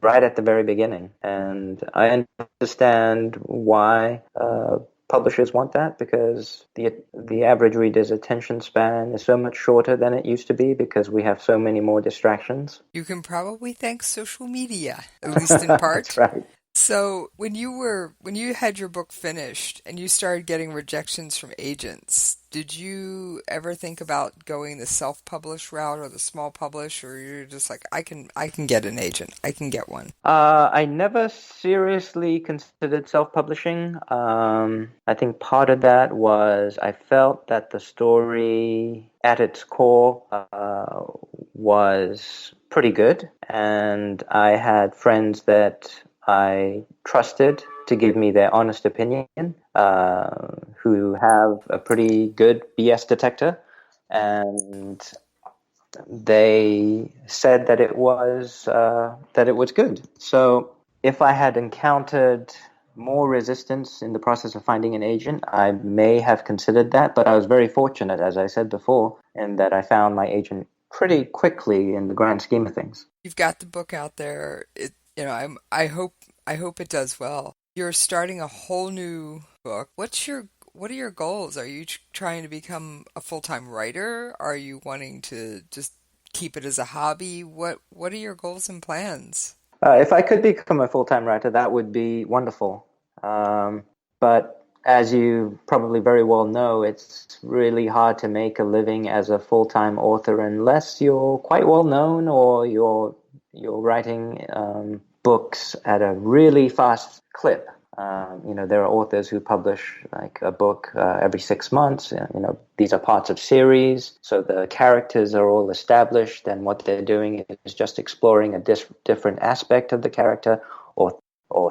right at the very beginning. And I understand why publishers want that, because the average reader's attention span is so much shorter than it used to be because we have so many more distractions. You can probably thank social media, at least in part. That's right. So when you had your book finished and you started getting rejections from agents, did you ever think about going the self-published route or the small publish, or you're just like, I can get an agent, I can get one? I never seriously considered self-publishing. I think part of that was I felt that the story at its core was pretty good, and I had friends that I trusted to give me their honest opinion, who have a pretty good BS detector, and they said that it was good. So if I had encountered more resistance in the process of finding an agent, I may have considered that, but I was very fortunate, as I said before, in that I found my agent pretty quickly in the grand scheme of things. You've got the book out there. I hope it does well. You're starting a whole new book. What are your goals? Are you trying to become a full-time writer? Are you wanting to just keep it as a hobby? What are your goals and plans? If I could become a full-time writer, that would be wonderful. But as you probably very well know, it's really hard to make a living as a full-time author unless you're quite well known or you're writing books at a really fast clip. There are authors who publish like a book every 6 months. These are parts of series, so the characters are all established, and what they're doing is just exploring a different aspect of the character or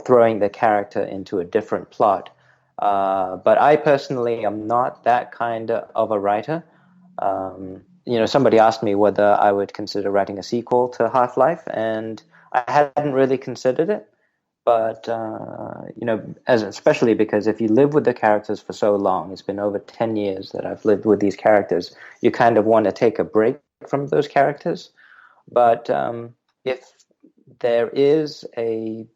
throwing the character into a different plot. But I personally am not that kind of a writer. Somebody asked me whether I would consider writing a sequel to Half-Life, and I hadn't really considered it. But, especially because if you live with the characters for so long, it's been over 10 years that I've lived with these characters, you kind of want to take a break from those characters. But if there is a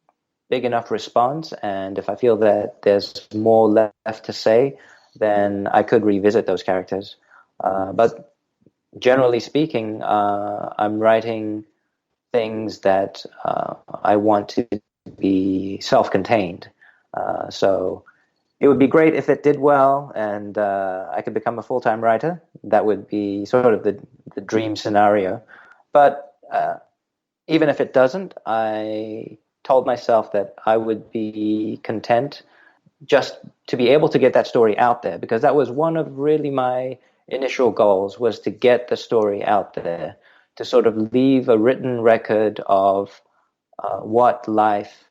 big enough response, and if I feel that there's more left to say, then I could revisit those characters. But generally speaking, I'm writing things that I want to be self-contained. So it would be great if it did well and I could become a full-time writer. That would be sort of the dream scenario. But even if it doesn't, I told myself that I would be content just to be able to get that story out there, because that was one of really my initial goals, was to get the story out there, to sort of leave a written record of what life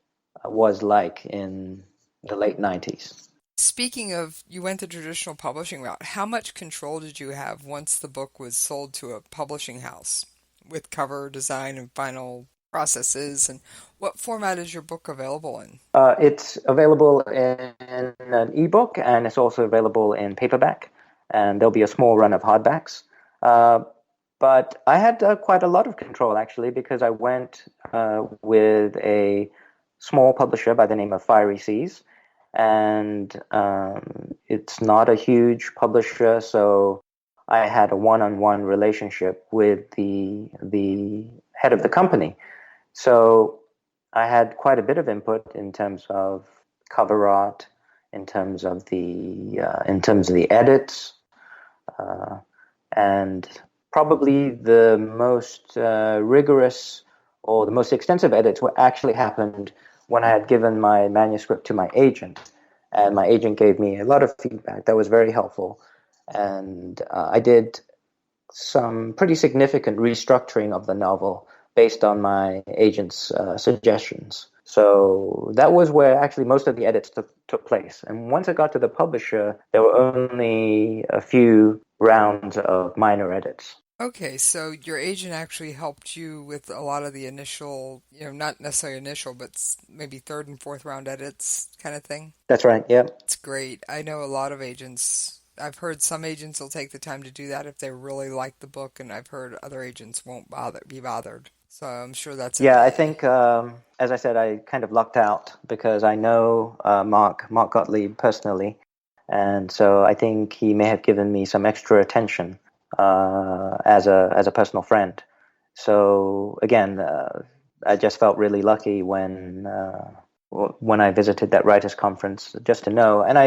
was like in the late 90s. Speaking of, you went the traditional publishing route. How much control did you have once the book was sold to a publishing house with cover design and final processes? And what format is your book available in? It's available in an ebook, and it's also available in paperback. And there'll be a small run of hardbacks. But I had quite a lot of control, actually, because I went with a small publisher by the name of Fiery Seas. And it's not a huge publisher, so I had a one-on-one relationship with the head of the company. So I had quite a bit of input in terms of cover art, in terms of the edits, and probably the most rigorous or the most extensive edits were actually happened when I had given my manuscript to my agent. And my agent gave me a lot of feedback that was very helpful. And I did some pretty significant restructuring of the novel based on my agent's suggestions. So that was where actually most of the edits took place. And once I got to the publisher, there were only a few rounds of minor edits. Okay, so your agent actually helped you with a lot of the initial, not necessarily initial, but maybe third and fourth round edits kind of thing? That's right, yeah. It's great. I know a lot of agents. I've heard some agents will take the time to do that if they really like the book, and I've heard other agents won't be bothered. So I'm sure that's... Yeah, I think, as I said, I kind of lucked out because I know Mark Gottlieb personally, and so I think he may have given me some extra attention as a personal friend. So again, I just felt really lucky when I visited that writers' conference, just to know. And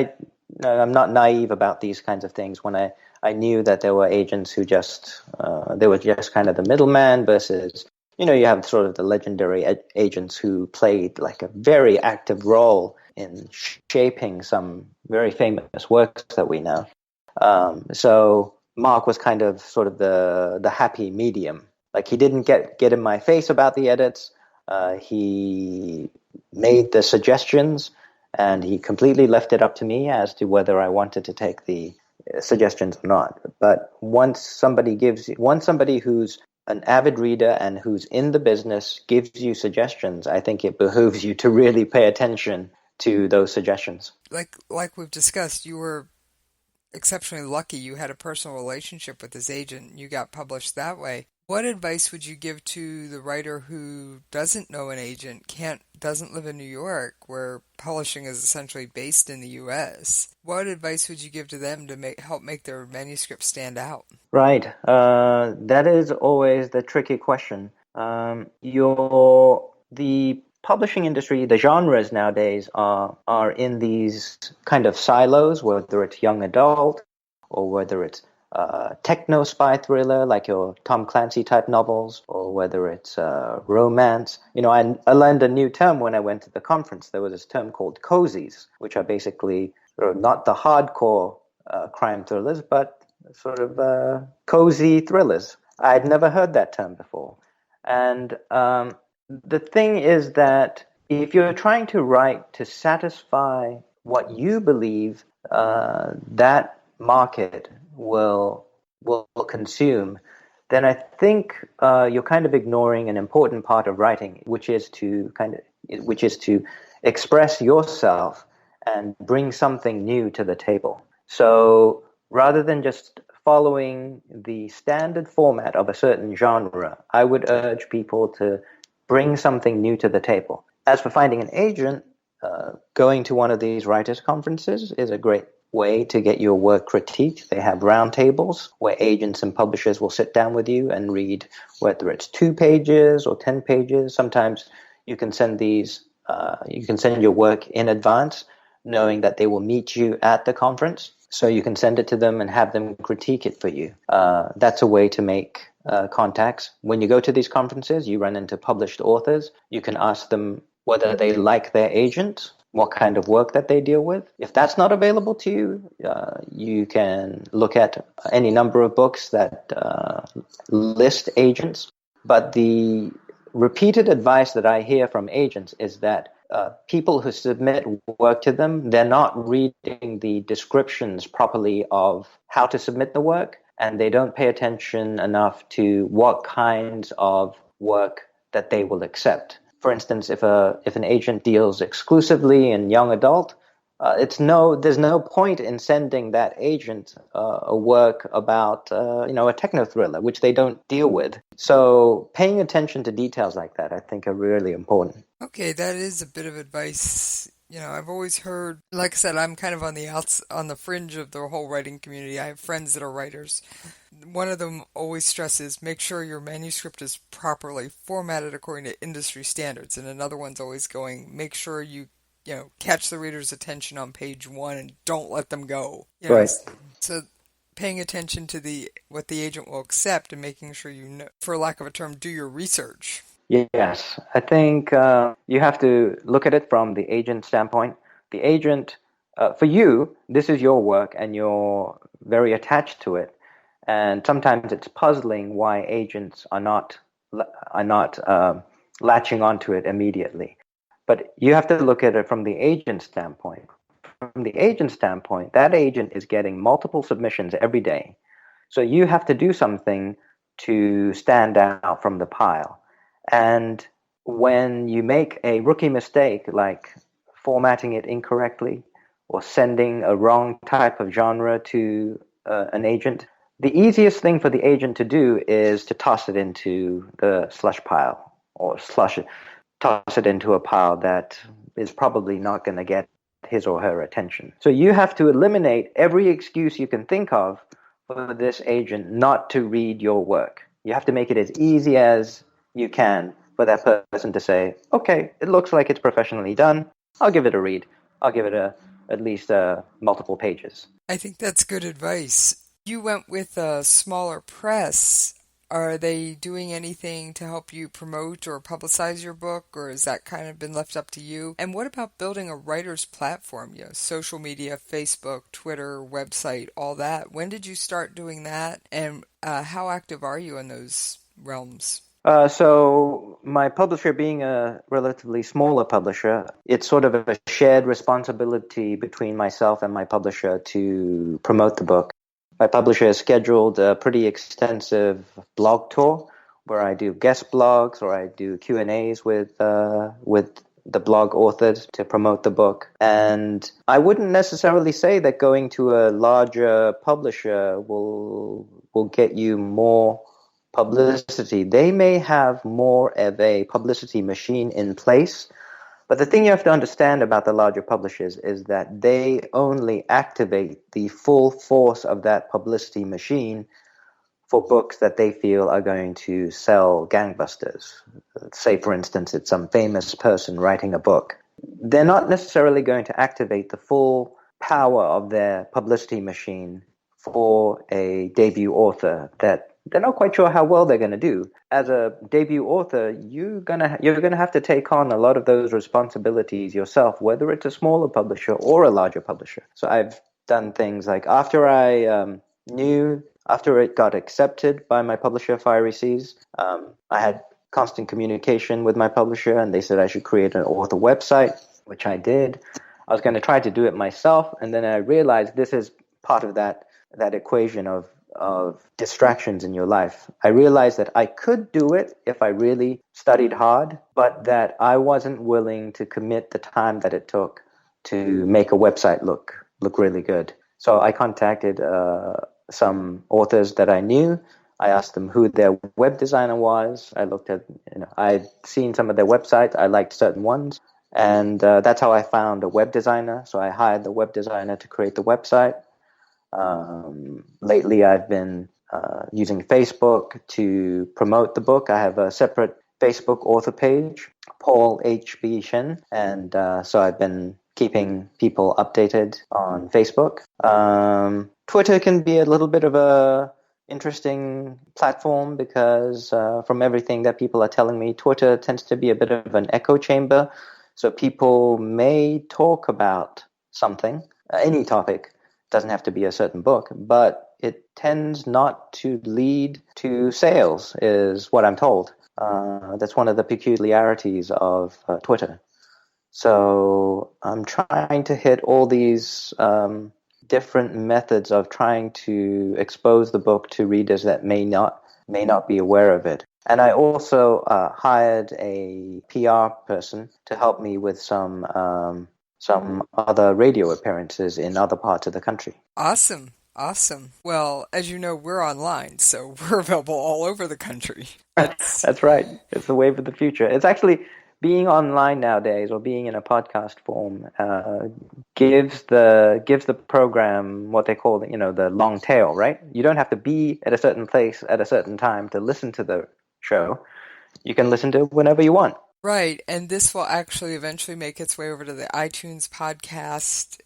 I'm not naive about these kinds of things. When I knew that there were agents who they were just kind of the middleman versus, you have sort of the legendary agents who played like a very active role in shaping some very famous works that we know. So Mark was kind of sort of the happy medium. Like, he didn't get in my face about the edits. He made the suggestions, and he completely left it up to me as to whether I wanted to take the suggestions or not. But once somebody who's an avid reader and who's in the business gives you suggestions, I think it behooves you to really pay attention to those suggestions. Like we've discussed, you were exceptionally lucky. You had a personal relationship with his agent. You got published that way. What advice would you give to the writer who doesn't know an agent, doesn't live in New York, where publishing is essentially based in the U.S.? What advice would you give to them to help make their manuscript stand out? Right. That is always the tricky question. The publishing industry, the genres nowadays are in these kind of silos, whether it's young adult or whether it's techno spy thriller like your Tom Clancy type novels, or whether it's romance. I learned a new term when I went to the conference. There was this term called cozies, which are basically sort of not the hardcore crime thrillers, but sort of cozy thrillers. I'd never heard that term before. And the thing is that if you're trying to write to satisfy what you believe that market will consume, then I think you're kind of ignoring an important part of writing, which is to express yourself and bring something new to the table. So rather than just following the standard format of a certain genre, I would urge people to bring something new to the table. As for finding an agent, going to one of these writers' conferences is a great way to get your work critiqued. They have roundtables where agents and publishers will sit down with you and read, whether it's 2 pages or 10 pages. Sometimes you can send your work in advance, knowing that they will meet you at the conference. So you can send it to them and have them critique it for you. That's a way to make contacts. When you go to these conferences, you run into published authors. You can ask them whether they like their agent, what kind of work that they deal with. If that's not available to you, you can look at any number of books that list agents. But the repeated advice that I hear from agents is that people who submit work to them, they're not reading the descriptions properly of how to submit the work, and they don't pay attention enough to what kinds of work that they will accept. For instance, if an agent deals exclusively in young adult, there's no point in sending that agent a work about a techno thriller, which they don't deal with. So paying attention to details like that, I think, are really important. Okay, that is a bit of advice. I've always heard, like I said, I'm kind of on the fringe of the whole writing community. I have friends that are writers. One of them always stresses, make sure your manuscript is properly formatted according to industry standards. And another one's always going, make sure you catch the reader's attention on page 1 and don't let them go. Right. So paying attention to what the agent will accept and making sure for lack of a term, do your research. Yes, I think you have to look at it from the agent standpoint. The agent, for you, this is your work and you're very attached to it. And sometimes it's puzzling why agents are not latching onto it immediately. But you have to look at it from the agent standpoint. From the agent standpoint, that agent is getting multiple submissions every day. So you have to do something to stand out from the pile. And when you make a rookie mistake, like formatting it incorrectly or sending a wrong type of genre to an agent, the easiest thing for the agent to do is to toss it into the slush pile or toss it into a pile that is probably not going to get his or her attention. So you have to eliminate every excuse you can think of for this agent not to read your work. You have to make it as easy as you can for that person to say, okay, it looks like it's professionally done. I'll give it a read. I'll give it at least multiple pages. I think that's good advice. You went with a smaller press. Are they doing anything to help you promote or publicize your book, or has that kind of been left up to you? And what about building a writer's platform, social media, Facebook, Twitter, website, all that? When did you start doing that, and how active are you in those realms? So my publisher being a relatively smaller publisher, it's sort of a shared responsibility between myself and my publisher to promote the book. My publisher has scheduled a pretty extensive blog tour where I do guest blogs or I do Q&As with the blog authors to promote the book. And I wouldn't necessarily say that going to a larger publisher will get you more publicity. They may have more of a publicity machine in place, but the thing you have to understand about the larger publishers is that they only activate the full force of that publicity machine for books that they feel are going to sell gangbusters. Say, for instance, it's some famous person writing a book. They're not necessarily going to activate the full power of their publicity machine for a debut author that they're not quite sure how well they're going to do. As a debut author, you're gonna have to take on a lot of those responsibilities yourself, whether it's a smaller publisher or a larger publisher. So I've done things like after it got accepted by my publisher, Fiery Seas, I had constant communication with my publisher, and they said I should create an author website, which I did. I was going to try to do it myself, and then I realized this is part of that equation of distractions in your life. I realized that I could do it if I really studied hard, but that I wasn't willing to commit the time that it took to make a website look really good. So I contacted some authors that I knew. I asked them who their web designer was. I looked at, I'd seen some of their websites. I liked certain ones. And that's how I found a web designer. So I hired the web designer to create the website. Lately, I've been using Facebook to promote the book. I have a separate Facebook author page, Paul H.B. Shin. And so I've been keeping people updated on Facebook. Twitter can be a little bit of a interesting platform because from everything that people are telling me, Twitter tends to be a bit of an echo chamber. So people may talk about something, any topic, doesn't have to be a certain book, but it tends not to lead to sales, is what I'm told. That's one of the peculiarities of Twitter. So I'm trying to hit all these different methods of trying to expose the book to readers that may not be aware of it. And I also hired a PR person to help me with some other radio appearances in other parts of the country. Awesome. Well, as you know, we're online, so we're available all over the country. That's right. It's the wave of the future. It's actually being online nowadays, or being in a podcast form, gives the program what they call the long tail, right? You don't have to be at a certain place at a certain time to listen to the show. You can listen to it whenever you want. Right, and this will actually eventually make its way over to the iTunes podcast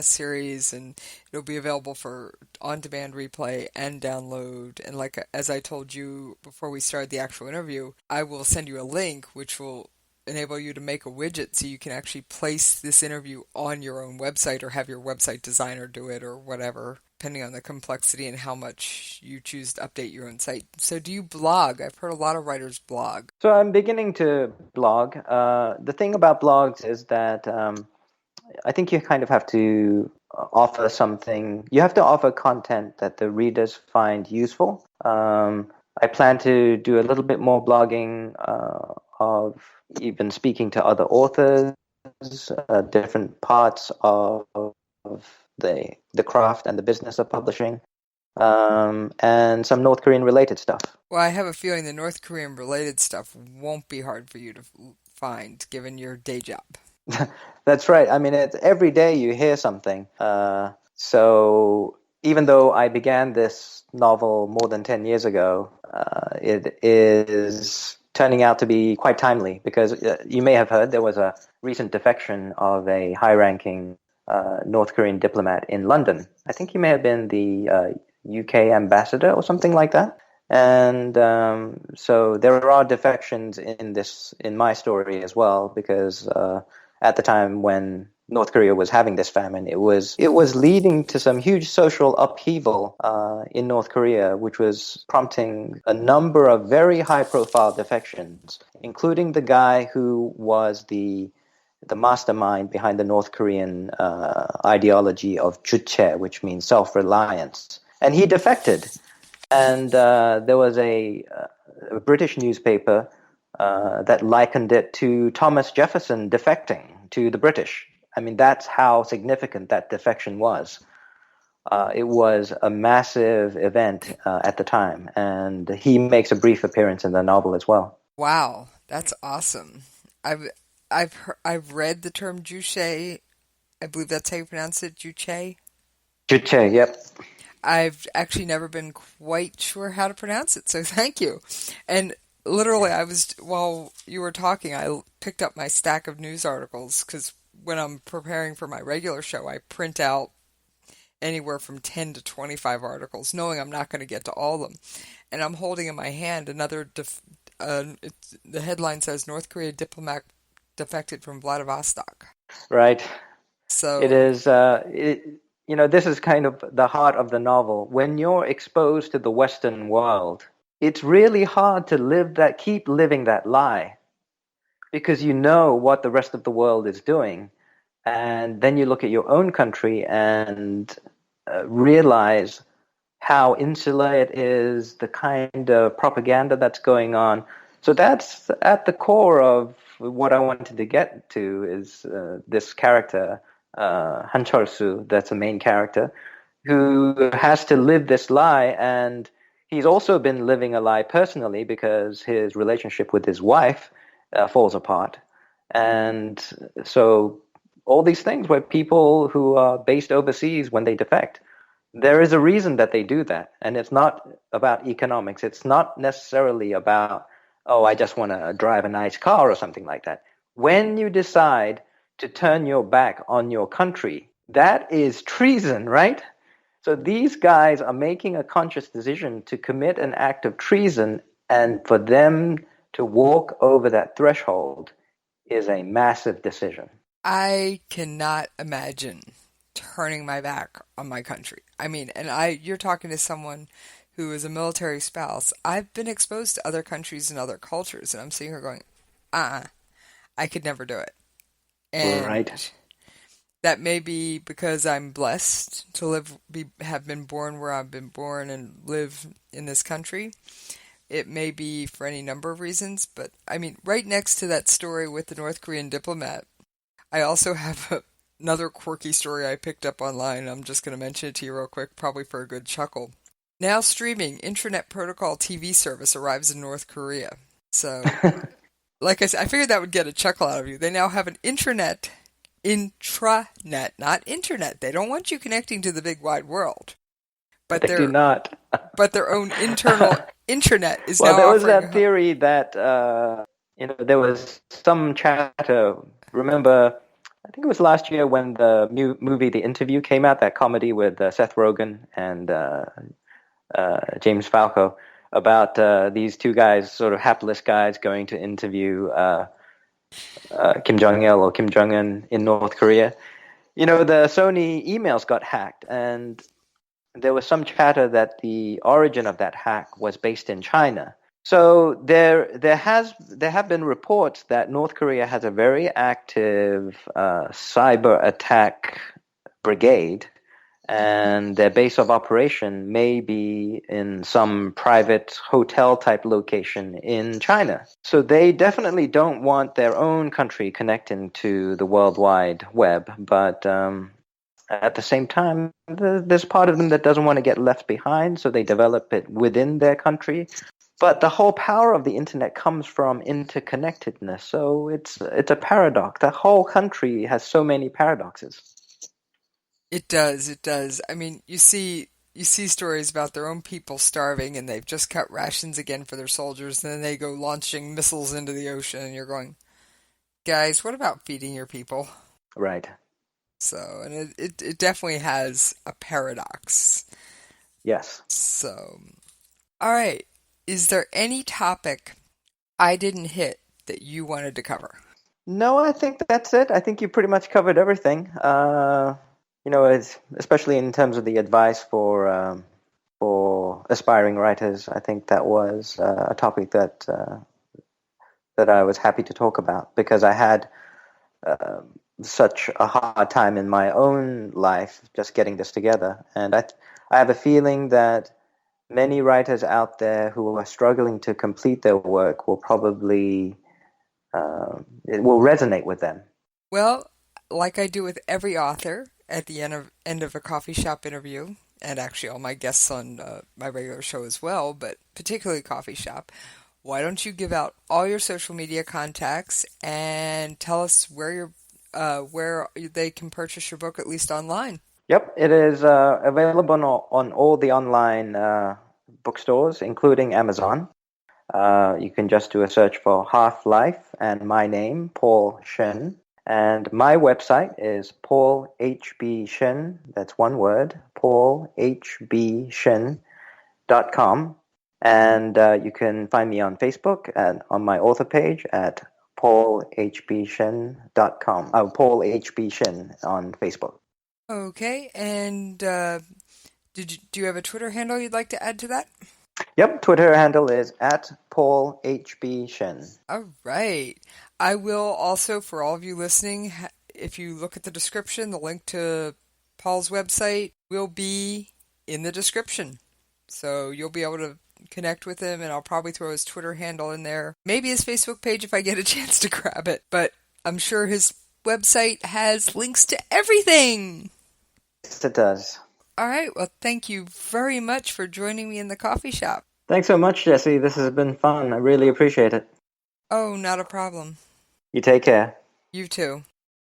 series, and it'll be available for on-demand replay and download. And as I told you before we started the actual interview, I will send you a link which will enable you to make a widget so you can actually place this interview on your own website, or have your website designer do it, or whatever, depending on the complexity and how much you choose to update your own site. So do you blog? I've heard a lot of writers blog. So I'm beginning to blog. The thing about blogs is that I think you kind of have to offer something. You have to offer content that the readers find useful. I plan to do a little bit more blogging of even speaking to other authors, different parts of the craft and the business of publishing, and some North Korean related stuff. Well, I have a feeling the North Korean related stuff won't be hard for you to find, given your day job. That's right. I mean, every day you hear something. So even though I began this novel more than 10 years ago, it is turning out to be quite timely, because you may have heard there was a recent defection of a high-ranking North Korean diplomat in London. I think he may have been the UK ambassador or something like that. And so there are defections in my story as well, because at the time when North Korea was having this famine, it was leading to some huge social upheaval in North Korea, which was prompting a number of very high-profile defections, including the guy who was the mastermind behind the North Korean ideology of 주체, which means self-reliance. And he defected. And there was a British newspaper that likened it to Thomas Jefferson defecting to the British. I mean, that's how significant that defection was. It was a massive event at the time, and he makes a brief appearance in the novel as well. Wow, that's awesome. I've read the term juche. I believe that's how you pronounce it, juche. Juche, yep. I've actually never been quite sure how to pronounce it, so thank you. And literally, while you were talking, I picked up my stack of news articles, because when I'm preparing for my regular show, I print out anywhere from 10 to 25 articles, knowing I'm not going to get to all of them. And I'm holding in my hand another, the headline says, North Korea diplomat defected from Vladivostok. Right. So it is, this is kind of the heart of the novel. When you're exposed to the Western world, it's really hard to keep living that lie, because you know what the rest of the world is doing. And then you look at your own country and realize how insular it is, the kind of propaganda that's going on. So that's at the core of what I wanted to get to, is this character, Han Chol-Soo, that's the main character, who has to live this lie, and He's also been living a lie personally because his relationship with his wife falls apart. And so all these things where people who are based overseas, when they defect, there is a reason that they do that. And it's not about economics. It's not necessarily about, oh, I just want to drive a nice car or something like that. When you decide to turn your back on your country, that is treason, right? So these guys are making a conscious decision to commit an act of treason, and for them to walk over that threshold is a massive decision. I cannot imagine turning my back on my country. I mean, and you're talking to someone who is a military spouse. I've been exposed to other countries and other cultures, and I'm sitting here going, I could never do it. And right. That may be because I'm blessed to have been born where I've been born and live in this country. It may be for any number of reasons, but I mean, right next to that story with the North Korean diplomat, I also have another quirky story I picked up online. I'm just going to mention it to you real quick, probably for a good chuckle. Now streaming Internet Protocol TV service arrives in North Korea. So, like I said, I figured that would get a chuckle out of you. They now have an intranet, not internet. They don't want you connecting to the big wide world. But they do not. But their own internal intranet is now. Well, there was offering that theory that there was some chatter. Remember, I think it was last year when the movie The Interview came out, that comedy with Seth Rogen and James Falco, about these two guys, sort of hapless guys, going to interview Kim Jong-il or Kim Jong-un in North Korea. The Sony emails got hacked, and there was some chatter that the origin of that hack was based in China. So there have been reports that North Korea has a very active cyber attack brigade, and their base of operation may be in some private hotel-type location in China. So they definitely don't want their own country connecting to the World Wide Web, but at the same time, there's part of them that doesn't want to get left behind, so they develop it within their country. But the whole power of the internet comes from interconnectedness, so it's a paradox. The whole country has so many paradoxes. It does. I mean, you see stories about their own people starving, and they've just cut rations again for their soldiers, and then they go launching missiles into the ocean, and you're going, guys, what about feeding your people? Right. So, and it definitely has a paradox. Yes. So, all right. Is there any topic I didn't hit that you wanted to cover? No, I think that's it. I think you pretty much covered everything. Especially in terms of the advice for aspiring writers, I think that was a topic that I was happy to talk about, because I had such a hard time in my own life just getting this together. And I have a feeling that many writers out there who are struggling to complete their work will probably, it will resonate with them. Well, like I do with every author at the end of a coffee shop interview, and actually all my guests on my regular show as well, but particularly coffee shop, why don't you give out all your social media contacts and tell us where they can purchase your book, at least online? Yep, it is available on all the online bookstores, including Amazon. You can just do a search for Half-Life and my name, Paul Shin. And my website is Paul H.B. Shin, that's one word, paulhbshin.com. And you can find me on Facebook and on my author page at paulhbshin.com. Paul H.B. Shin on Facebook. Okay, and do you have a Twitter handle you'd like to add to that? Yep, Twitter handle is at Paul H.B. Shin. All right. I will also, for all of you listening, if you look at the description, the link to Paul's website will be in the description. So you'll be able to connect with him, and I'll probably throw his Twitter handle in there. Maybe his Facebook page if I get a chance to grab it. But I'm sure his website has links to everything. Yes, it does. All right. Well, thank you very much for joining me in the coffee shop. Thanks so much, Jesse. This has been fun. I really appreciate it. Oh, not a problem. You take care. You too.